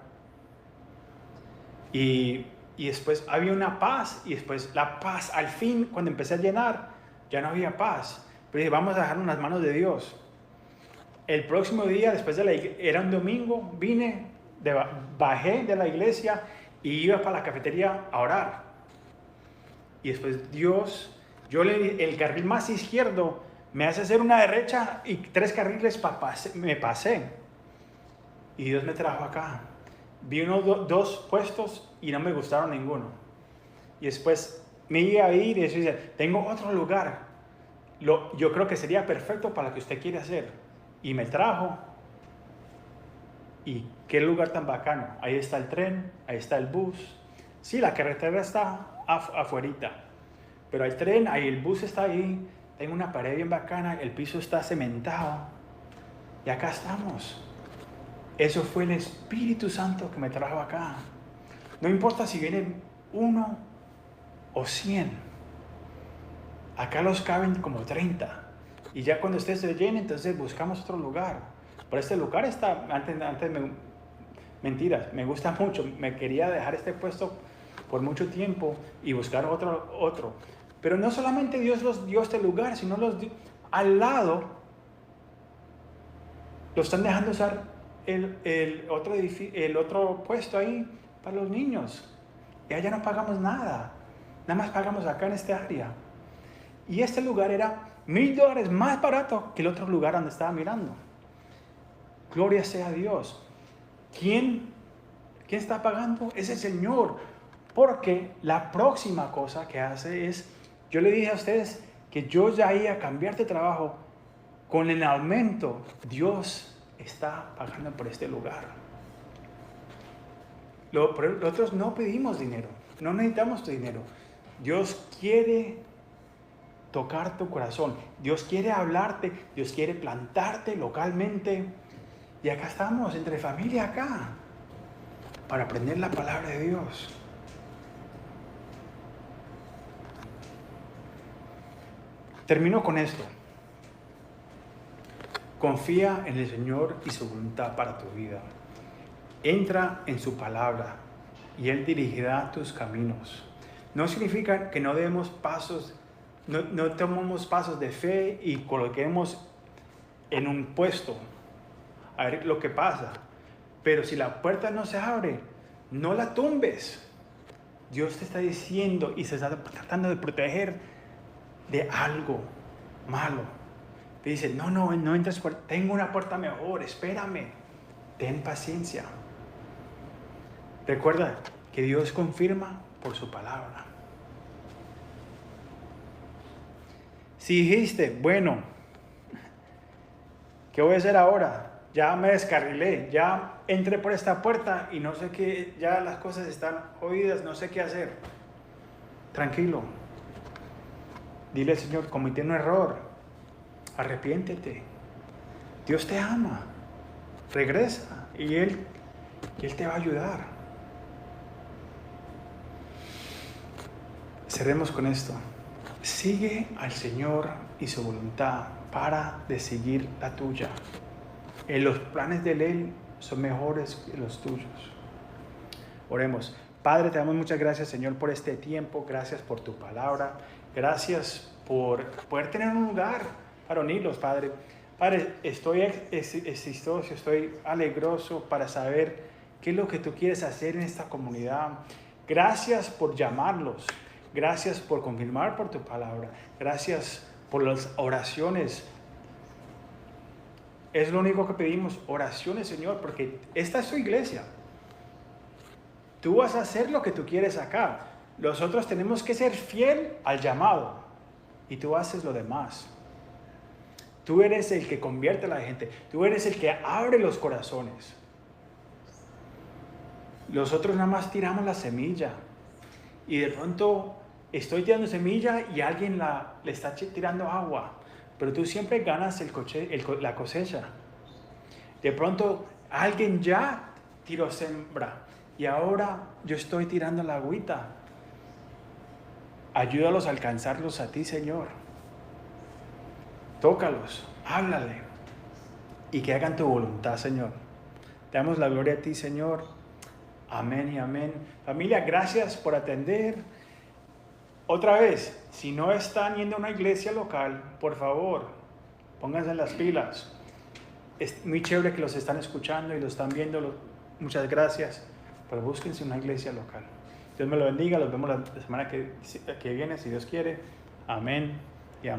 y después había una paz, y después la paz, al fin, cuando empecé a llenar, ya no había paz. Pero dije, vamos a dejarlo en las manos de Dios. El próximo día, después era un domingo, bajé de la iglesia y iba para la cafetería a orar. Y después Dios, el carril más izquierdo me hace hacer una derecha y 3 carriles me pasé. Y Dios me trajo acá. Vi 2 puestos y no me gustaron ninguno. Y después me iba a ir y decía, tengo otro lugar. Yo creo que sería perfecto para lo que usted quiere hacer. Y me trajo. Y qué lugar tan bacano. Ahí está el tren, ahí está el bus. Sí, la carretera está afuerita. Pero el tren, ahí el bus está ahí. Tengo una pared bien bacana, el piso está cementado. Y acá estamos. Eso fue el Espíritu Santo que me trajo acá. No importa si vienen 1 o 100. Acá los caben como 30. Y ya cuando esté se llene, entonces buscamos otro lugar. Pero este lugar está, mentiras, me gusta mucho. Me quería dejar este puesto por mucho tiempo y buscar otro. Pero no solamente Dios los dio este lugar, sino al lado lo están dejando usar el otro puesto ahí para los niños. Y allá no pagamos nada más pagamos acá en esta área. Y este lugar era $1,000 más barato que el otro lugar donde estaba mirando. Gloria sea a Dios. ¿Quién está pagando? Es el Señor. Porque la próxima cosa que hace es, yo le dije a ustedes que yo ya iba a cambiar de trabajo. Con el aumento, Dios está pagando por este lugar. Nosotros no pedimos dinero, no necesitamos tu dinero. Dios quiere tocar tu corazón, Dios quiere hablarte, Dios quiere plantarte localmente. Y acá estamos, entre familia acá, para aprender la palabra de Dios. Termino con esto. Confía en el Señor y su voluntad para tu vida. Entra en su palabra y Él dirigirá tus caminos. No significa que no demos pasos, no tomemos pasos de fe y coloquemos en un puesto a ver lo que pasa. Pero si la puerta no se abre, no la tumbes. Dios te está diciendo y se está tratando de proteger de algo malo. Te dice, no entres por, tengo una puerta mejor, espérame, ten paciencia. Recuerda que Dios confirma por su palabra. Si dijiste, bueno, ¿qué voy a hacer ahora? Ya me descarrilé, ya entré por esta puerta y no sé qué, ya las cosas están jodidas, no sé qué hacer. Tranquilo. Dile al Señor, cometí un error, arrepiéntete. Dios te ama. Regresa y Él te va a ayudar. Cerremos con esto. Sigue al Señor y su voluntad para de seguir la tuya. Los planes de Él son mejores que los tuyos. Oremos. Padre, te damos muchas gracias, Señor, por este tiempo. Gracias por tu palabra. Gracias por poder tener un lugar para unirlos, Padre. Padre, estoy exitoso, estoy alegroso para saber qué es lo que tú quieres hacer en esta comunidad. Gracias por llamarlos. Gracias por confirmar por tu palabra. Gracias por las oraciones. Es lo único que pedimos, oraciones, Señor, porque esta es tu iglesia. Tú vas a hacer lo que tú quieres acá. Nosotros tenemos que ser fiel al llamado y tú haces lo demás. Tú eres el que convierte a la gente. Tú eres el que abre los corazones. Nosotros nada más tiramos la semilla y de pronto estoy tirando semilla y alguien le está tirando agua, pero tú siempre ganas la cosecha. De pronto alguien ya tiró sembra y ahora yo estoy tirando la agüita. Ayúdalos a alcanzarlos a ti, Señor. Tócalos, háblale y que hagan tu voluntad, Señor. Te damos la gloria a ti, Señor. Amén y amén. Familia, gracias por atender. Otra vez, si no están yendo a una iglesia local, por favor, pónganse las pilas. Es muy chévere que los están escuchando y los están viendo. Muchas gracias. Pero búsquense una iglesia local. Dios me lo bendiga. Los vemos la semana que viene, si Dios quiere. Amén.